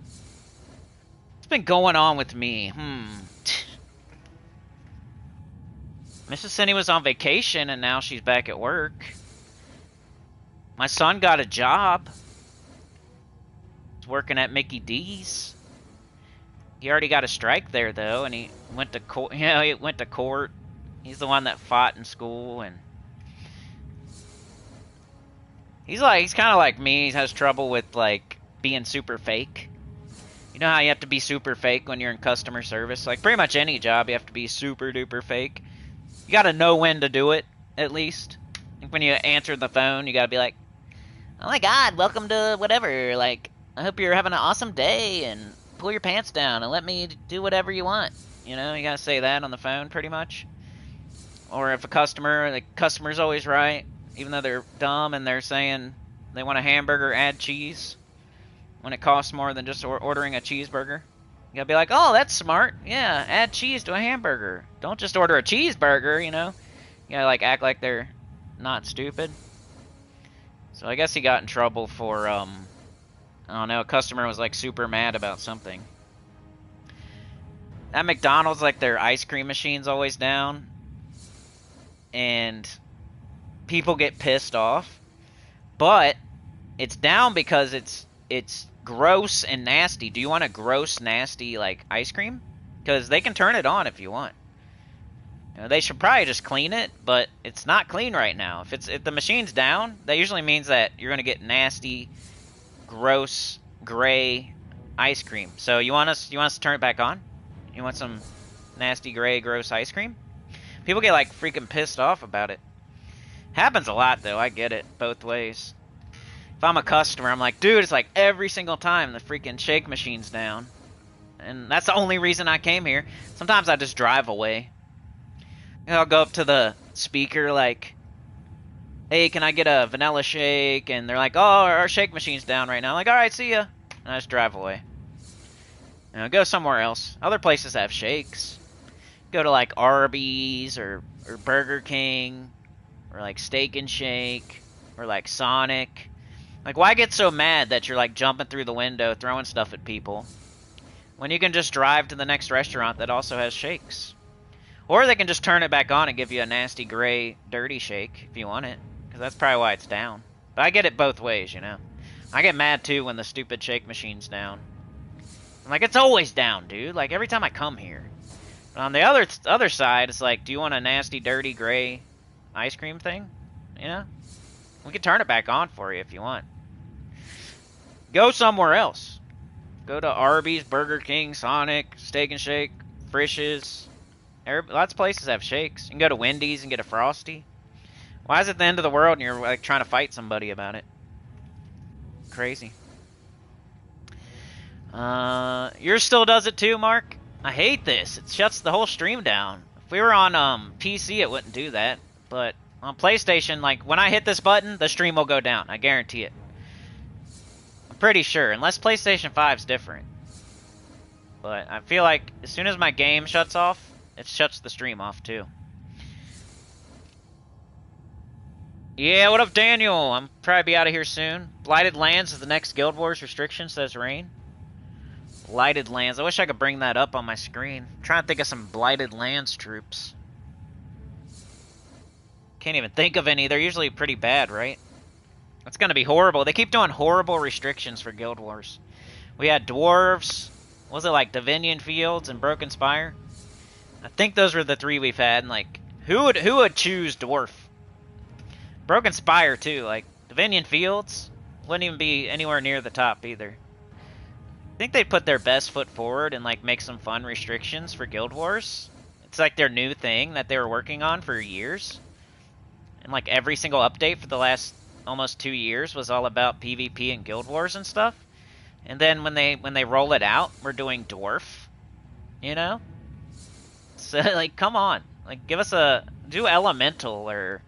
what's been going on with me? Mrs. Cindy was on vacation, and now she's back at work. My son got a job. He's working at Mickey D's. He already got a strike there, though, and he went to court. You know, he went to court. He's the one that fought in school, and he's kind of like me. He has trouble with like being super fake. You know how you have to be super fake when you're in customer service? Like pretty much any job, you have to be super duper fake. You gotta know when to do it, at least. Like when you answer the phone, you gotta be like, "Oh my God, welcome to whatever. Like, I hope you're having an awesome day, and pull your pants down and let me do whatever you want." You know, you gotta say that on the phone, pretty much. Or if the customer's always right, even though they're dumb and they're saying they want a hamburger, add cheese, when it costs more than just ordering a cheeseburger. You gotta be like, "Oh, that's smart. Yeah, add cheese to a hamburger. Don't just order a cheeseburger, you know." You gotta like act like they're not stupid. So I guess he got in trouble for, I don't know, a customer was like super mad about something. At McDonald's, like their ice cream machine's always down. And people get pissed off. But it's down because it's gross and nasty. Do you want a gross, nasty, like, ice cream? Because they can turn it on if you want. You know, they should probably just clean it, but it's not clean right now. If the machine's down, that usually means that you're going to get nasty, gross, gray ice cream. So you want us to turn it back on? You want some nasty, gray, gross ice cream? People get, like, freaking pissed off about it. Happens a lot, though. I get it both ways. If I'm a customer, I'm like, dude, it's like every single time the freaking shake machine's down. And that's the only reason I came here. Sometimes I just drive away. And I'll go up to the speaker like, "Hey, can I get a vanilla shake?" And they're like, "Oh, our shake machine's down right now." I'm like, "Alright, see ya." And I just drive away. You know, go somewhere else. Other places have shakes. Go to like Arby's or Burger King or like Steak and Shake or like Sonic. Like, why get so mad that you're like jumping through the window throwing stuff at people when you can just drive to the next restaurant that also has shakes? Or they can just turn it back on and give you a nasty gray dirty shake if you want it, because that's probably why it's down. But I get it both ways, you know. I get mad too when the stupid shake machine's down. Like, it's always down, dude. Like, every time I come here. But on the other side, it's like, do you want a nasty, dirty, gray ice cream thing? You know? We can turn it back on for you if you want. Go somewhere else. Go to Arby's, Burger King, Sonic, Steak and Shake, Frisch's. Lots of places have shakes. You can go to Wendy's and get a Frosty. Why is it the end of the world and you're like trying to fight somebody about it? Crazy. Yours still does it too, Mark? I hate this. It shuts the whole stream down. If we were on PC, it wouldn't do that. But on PlayStation, like, when I hit this button, the stream will go down. I guarantee it. I'm pretty sure. Unless PlayStation 5's different. But I feel like as soon as my game shuts off, it shuts the stream off too. Yeah, what up, Daniel? I'm probably be out of here soon. Blighted Lands is the next Guild Wars restriction, says Rain. Blighted Lands. I wish I could bring that up on my screen. I'm trying to think of some Blighted Lands troops. Can't even think of any. They're usually pretty bad, right? It's gonna be horrible. They keep doing horrible restrictions for Guild Wars. We had Dwarves. Was it like Divinian Fields and Broken Spire? I think those were the three we've had. And like, who would choose Dwarf? Broken Spire too. Like Divinian Fields wouldn't even be anywhere near the top either. I think they'd put their best foot forward and like make some fun restrictions for Guild Wars. It's like their new thing that they were working on for years. And like every single update for the last almost 2 years was all about PvP and Guild Wars and stuff. And then when they roll it out, we're doing Dwarf. You know? So like, come on. Like, give us do Elemental or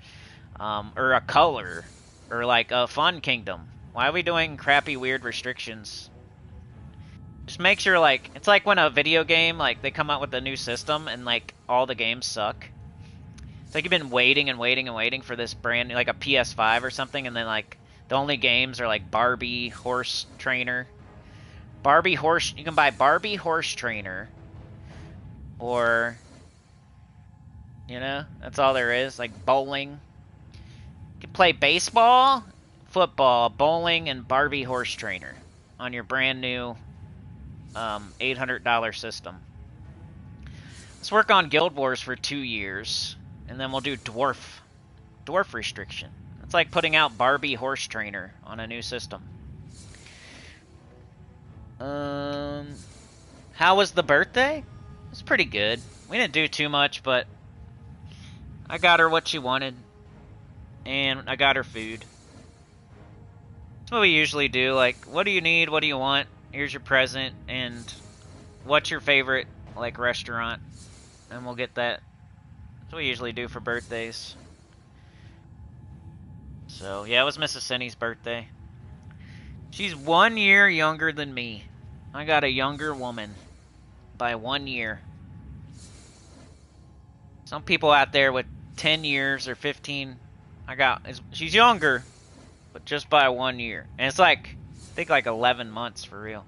a color or like a fun kingdom. Why are we doing crappy weird restrictions? Just make sure, like, it's like when a video game, like, they come out with a new system and like all the games suck. It's like you've been waiting and waiting and waiting for this brand new, like a PS5 or something, and then like the only games are like Barbie Horse Trainer. You can buy Barbie Horse Trainer, or, you know, that's all there is. Like bowling. You can play baseball, football, bowling, and Barbie Horse Trainer on your brand new $800 system. Let's work on Guild Wars for 2 years, and then we'll do Dwarf restriction. It's like putting out Barbie Horse Trainer on a new system. How was the birthday? It was pretty good. We didn't do too much, but I got her what she wanted, and I got her food. That's what we usually do. Like, what do you need? What do you want? Here's your present, and what's your favorite, like, restaurant? And we'll get that. That's what we usually do for birthdays. So, yeah, it was Mrs. Cindy's birthday. She's 1 year younger than me. I got a younger woman by 1 year. Some people out there with 10 years or 15, she's younger, but just by 1 year. And it's like, I think like 11 months for real.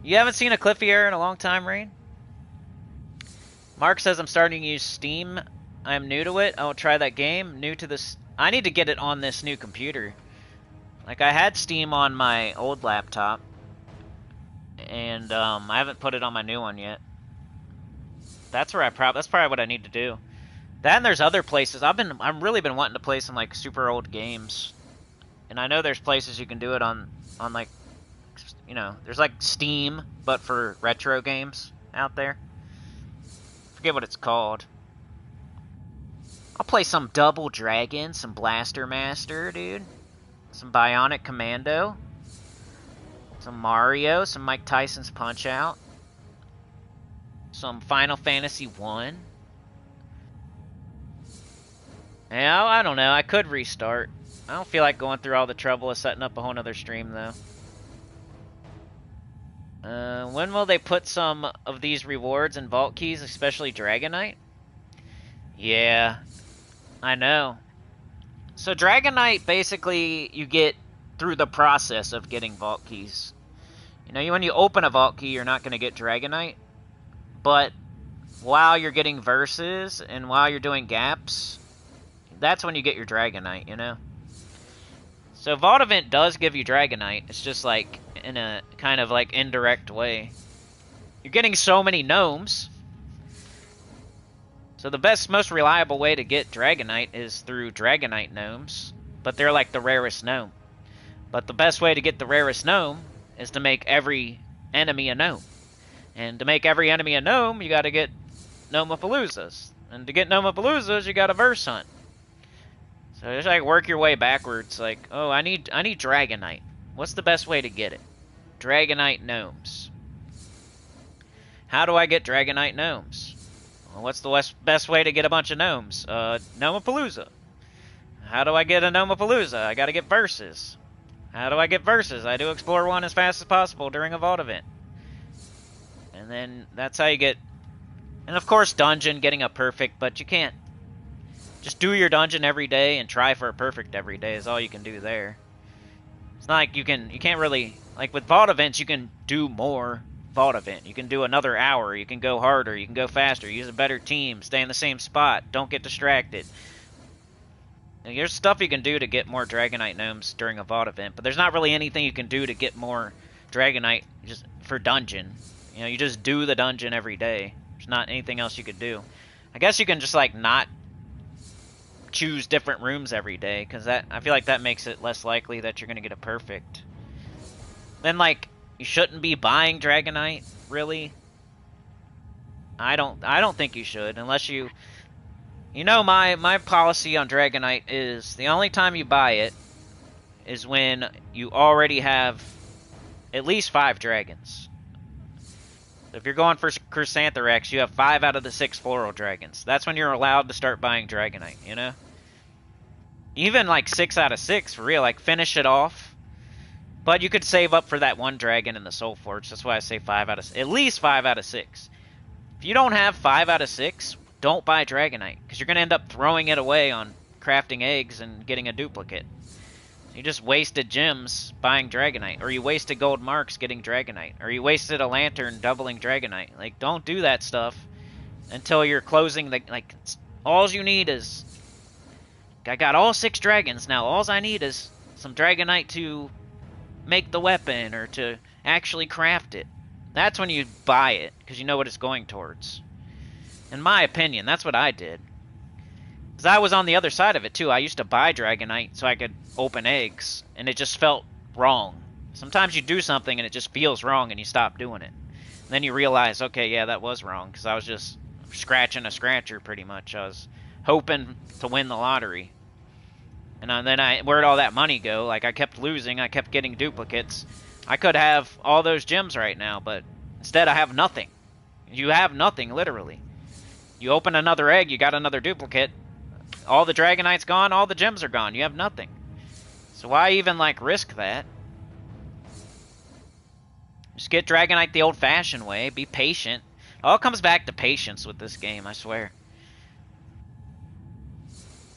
You haven't seen a Cliffy Air in a long time, Rain? Mark says I'm starting to use Steam. I'm new to it. I'll try that game. New to this. I need to get it on this new computer. Like, I had Steam on my old laptop, and I haven't put it on my new one yet. That's probably what I need to do. That, and there's other places. I've really been wanting to play some like super old games, and I know there's places you can do it on like, you know, there's like Steam but for retro games out there. Forget what it's called. I'll play some Double Dragon, some Blaster Master, dude. Some Bionic Commando. Some Mario, some Mike Tyson's Punch-Out. Some Final Fantasy 1. Yeah, I don't know. I could restart. I don't feel like going through all the trouble of setting up a whole nother stream, though. When will they put some of these rewards and vault keys, especially Dragonite? Yeah, I know. So Dragonite, basically, you get through the process of getting vault keys. You know, when you open a vault key, you're not going to get Dragonite. But while you're getting verses and while you're doing gaps, that's when you get your Dragonite, you know? So Vault Event does give you Dragonite. It's just like in a kind of like indirect way. You're getting so many gnomes. So the best, most reliable way to get Dragonite is through Dragonite gnomes. But they're like the rarest gnome. But the best way to get the rarest gnome is to make every enemy a gnome. And to make every enemy a gnome, you gotta get Gnomapaloozas. And to get Gnomapaloozas, you gotta verse hunt. So just like work your way backwards, like, oh, I need Dragonite. What's the best way to get it? Dragonite gnomes. How do I get Dragonite gnomes? Well, what's the best way to get a bunch of gnomes? Gnomapalooza. How do I get a Gnomapalooza? I gotta get verses. How do I get verses? I do Explore 1 as fast as possible during a Vault event. And then that's how you get... And of course dungeon, getting a perfect, but you can't... Just do your dungeon every day and try for a perfect every day is all you can do there. It's not like you can't really... Like with Vault events, you can do more Vault event. You can do another hour, you can go harder, you can go faster, use a better team, stay in the same spot, don't get distracted. And there's stuff you can do to get more Dragonite gnomes during a Vault event, but there's not really anything you can do to get more Dragonite just for dungeon. You know, you just do the dungeon every day. There's not anything else you could do. I guess you can just like not choose different rooms every day, because that, I feel like that makes it less likely that you're gonna get a perfect. Then like you shouldn't be buying Dragonite, really. I don't think you should, unless you... You know, my policy on Dragonite is the only time you buy it is when you already have at least 5 dragons. So if you're going for Chrysantherax, you have 5 out of the 6 floral dragons. That's when you're allowed to start buying Dragonite, you know? Even like 6 out of 6, for real, like finish it off. But you could save up for that one dragon in the Soulforge. That's why I say 5 out of... At least 5 out of 6. If you don't have 5 out of 6... Don't buy Dragonite, because you're going to end up throwing it away on crafting eggs and getting a duplicate. You just wasted gems buying Dragonite, or you wasted gold marks getting Dragonite, or you wasted a lantern doubling Dragonite. Like, don't do that stuff until you're closing the... Like, all you need is... I got all 6 dragons now. All I need is some Dragonite to make the weapon, or to actually craft it. That's when you buy it, because you know what it's going towards. In my opinion, that's what I did. Because I was on the other side of it, too. I used to buy Dragonite so I could open eggs, and it just felt wrong. Sometimes you do something and it just feels wrong and you stop doing it. And then you realize, okay, yeah, that was wrong, because I was just scratching a scratcher, pretty much. I was hoping to win the lottery. And then where'd all that money go? Like, I kept losing, I kept getting duplicates. I could have all those gems right now, but instead I have nothing. You have nothing, literally. You open another egg, you got another duplicate. All the Dragonite's gone, all the gems are gone. You have nothing. So why even, like, risk that? Just get Dragonite the old-fashioned way. Be patient. It all comes back to patience with this game, I swear.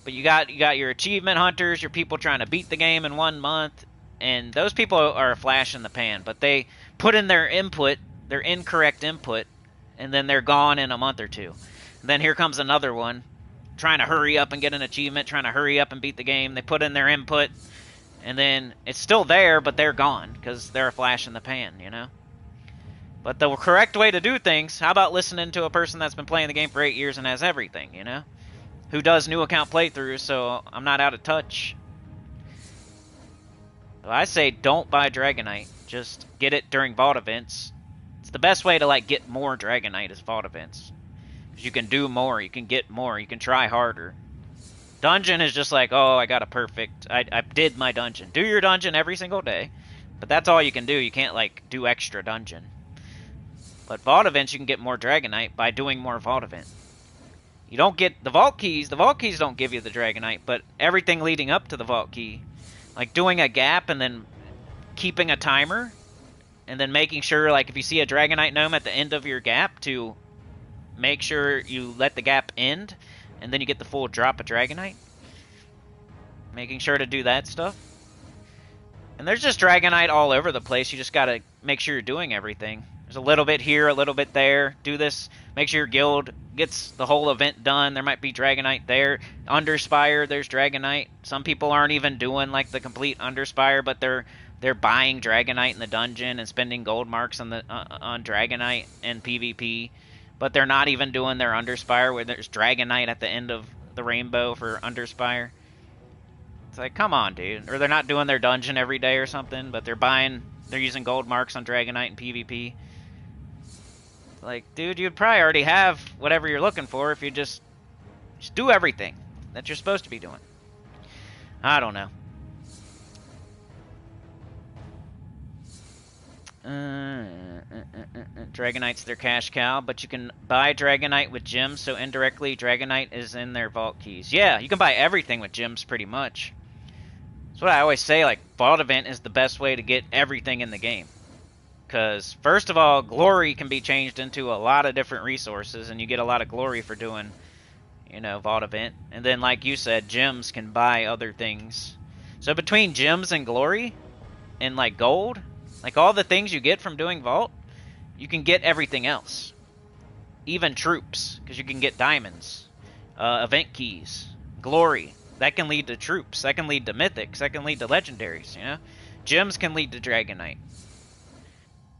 But you got your achievement hunters, your people trying to beat the game in 1 month, and those people are a flash in the pan. But they put in their input, their incorrect input, and then they're gone in a month or two. And then here comes another one, trying to hurry up and get an achievement, trying to hurry up and beat the game. They put in their input, and then it's still there, but they're gone, because they're a flash in the pan, you know? But the correct way to do things, how about listening to a person that's been playing the game for 8 years and has everything, you know? Who does new account playthroughs, so I'm not out of touch. So I say don't buy Dragonite. Just get it during Vault events. It's the best way to, like, get more Dragonite is Vault events. Because you can do more, you can get more, you can try harder. Dungeon is just like, oh, I got a perfect... I did my dungeon. Do your dungeon every single day. But that's all you can do. You can't, like, do extra dungeon. But Vault events, you can get more Dragonite by doing more Vault event. You don't get the Vault keys. The Vault keys don't give you the Dragonite, but everything leading up to the Vault key. Like doing a gap and then keeping a timer. And then making sure, like, if you see a Dragonite gnome at the end of your gap, to make sure you let the gap end. And then you get the full drop of Dragonite. Making sure to do that stuff. And there's just Dragonite all over the place. You just gotta make sure you're doing everything. There's a little bit here, a little bit there. Do this. Make sure your guild gets the whole event done. There might be Dragonite there. Underspire, there's Dragonite. Some people aren't even doing like the complete Underspire, but they're buying Dragonite in the dungeon and spending gold marks on the on Dragonite and PvP. But they're not even doing their Underspire where there's Dragonite at the end of the rainbow for Underspire. It's like, come on, dude. Or they're not doing their dungeon every day or something, but they're using gold marks on Dragonite and PvP. Like, dude, you'd probably already have whatever you're looking for if you just do everything that you're supposed to be doing. I don't know. Dragonite's their cash cow, but you can buy Dragonite with gems, so indirectly Dragonite is in their vault keys. Yeah, you can buy everything with gems pretty much. That's what I always say, like, vault event is the best way to get everything in the game. Because, first of all, glory can be changed into a lot of different resources, and you get a lot of glory for doing, you know, vault event. And then, like you said, gems can buy other things. So between gems and glory, and, like, gold, like, all the things you get from doing vault, you can get everything else. Even troops, because you can get diamonds, event keys, glory. That can lead to troops. That can lead to mythics. That can lead to legendaries, you know? Gems can lead to Dragonite.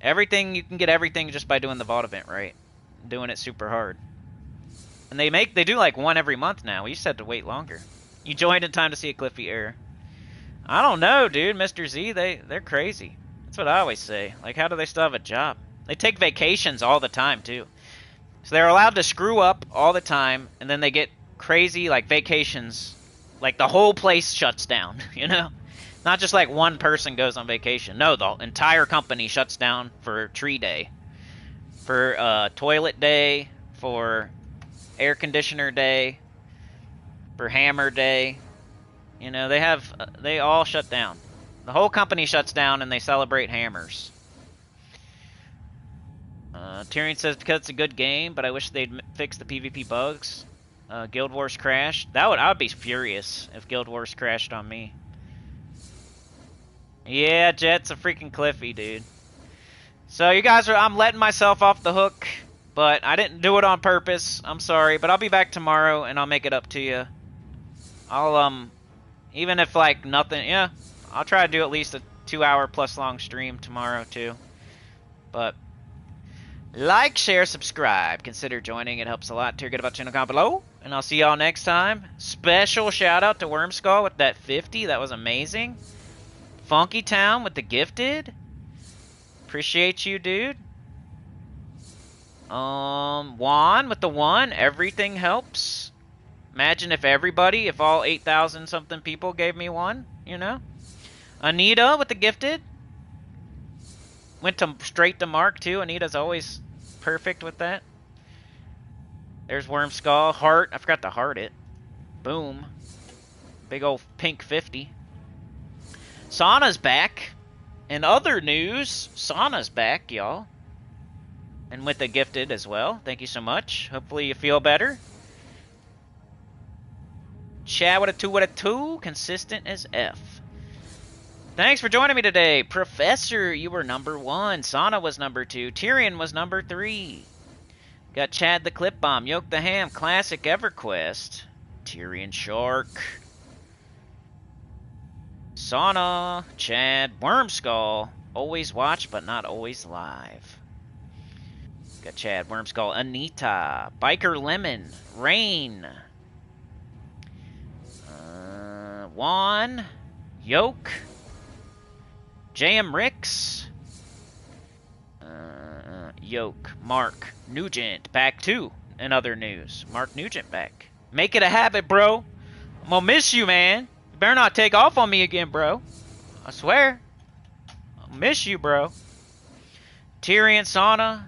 Everything, you can get everything just by doing the vault event right. Doing it super hard. And they do like one every month now. We used to have to wait longer. You joined in time to see a Cliffy error. I don't know, dude. Mr. Z, they're crazy. That's what I always say. Like, how do they still have a job? They take vacations all the time, too. So they're allowed to screw up all the time, and then they get crazy, like, vacations. Like, the whole place shuts down, you know? Not just like one person goes on vacation. No, the entire company shuts down for tree day. For toilet day. For air conditioner day. For hammer day. You know, they all shut down. The whole company shuts down and they celebrate hammers. Tyrion says, because it's a good game, but I wish they'd fix the PvP bugs. Guild Wars crashed. I would be furious if Guild Wars crashed on me. Yeah, Jet's a freaking Cliffy, dude. So you guys I'm letting myself off the hook, but I didn't do it on purpose. I'm sorry, but I'll be back tomorrow and I'll make it up to you. I'll, even if like nothing, yeah, I'll try to do at least a 2-hour plus long stream tomorrow too. But like, share, subscribe. Consider joining. It helps a lot. Get about channel comment below. And I'll see y'all next time. Special shout out to Wormskull with that 50. That was amazing. Funky Town with the gifted. Appreciate you, dude. Juan with the 1. Everything helps. Imagine if all 8,000 something people gave me 1, you know. Anita with the gifted. Went straight to Mark, too. Anita's always perfect with that. There's Wormskull. Heart. I forgot to heart it. Boom. Big old pink 50. Sauna's back. In other news, Sauna's back, y'all. And with the gifted as well. Thank you so much. Hopefully you feel better. Chad with a 2. Consistent as F. Thanks for joining me today. Professor, you were number 1. Sauna was number 2. Tyrion was number 3. Got Chad the Clip Bomb. Yoke the Ham. Classic EverQuest. Tyrion Shark. Sauna. Chad. Wormskull. Always watch, but not always live. Got Chad. Wormskull. Anita. Biker Lemon. Rain. Juan. Yoke. JM Ricks. Yoke. Mark. Nugent. Back too. In other news. Mark Nugent back. Make it a habit, bro. I'm gonna miss you, man. You better not take off on me again, bro. I swear. I'll miss you, bro. Tyrion Sauna.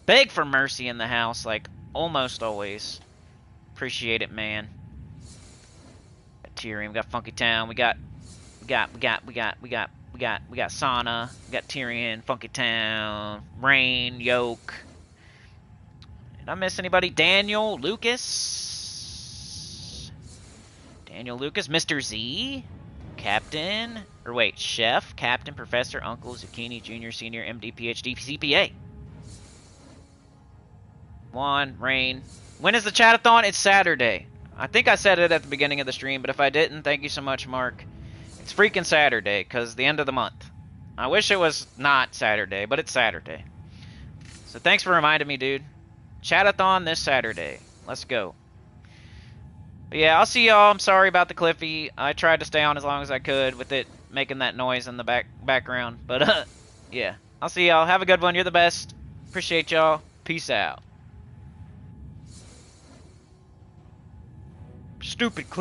Beg for mercy in the house, like almost always. Appreciate it, man. Got Tyrion. We got Funky Town. We got Sauna. We got Tyrion, Funky Town, Rain, Yoke. Did I miss anybody? Daniel, Lucas. Mr. Z. Captain, or wait, Chef, Captain, Professor, Uncle, Zucchini, Junior, Senior, MD, PhD, CPA. Juan, Rain. When is the chatathon? It's Saturday. I think I said it at the beginning of the stream, but if I didn't, thank you so much, Mark. It's freaking Saturday, because the end of the month. I wish it was not Saturday, but it's Saturday. So thanks for reminding me, dude. Chatathon this Saturday. Let's go. But yeah, I'll see y'all. I'm sorry about the Cliffy. I tried to stay on as long as I could with it making that noise in the background. But yeah, I'll see y'all. Have a good one. You're the best. Appreciate y'all. Peace out. Stupid Cliffy.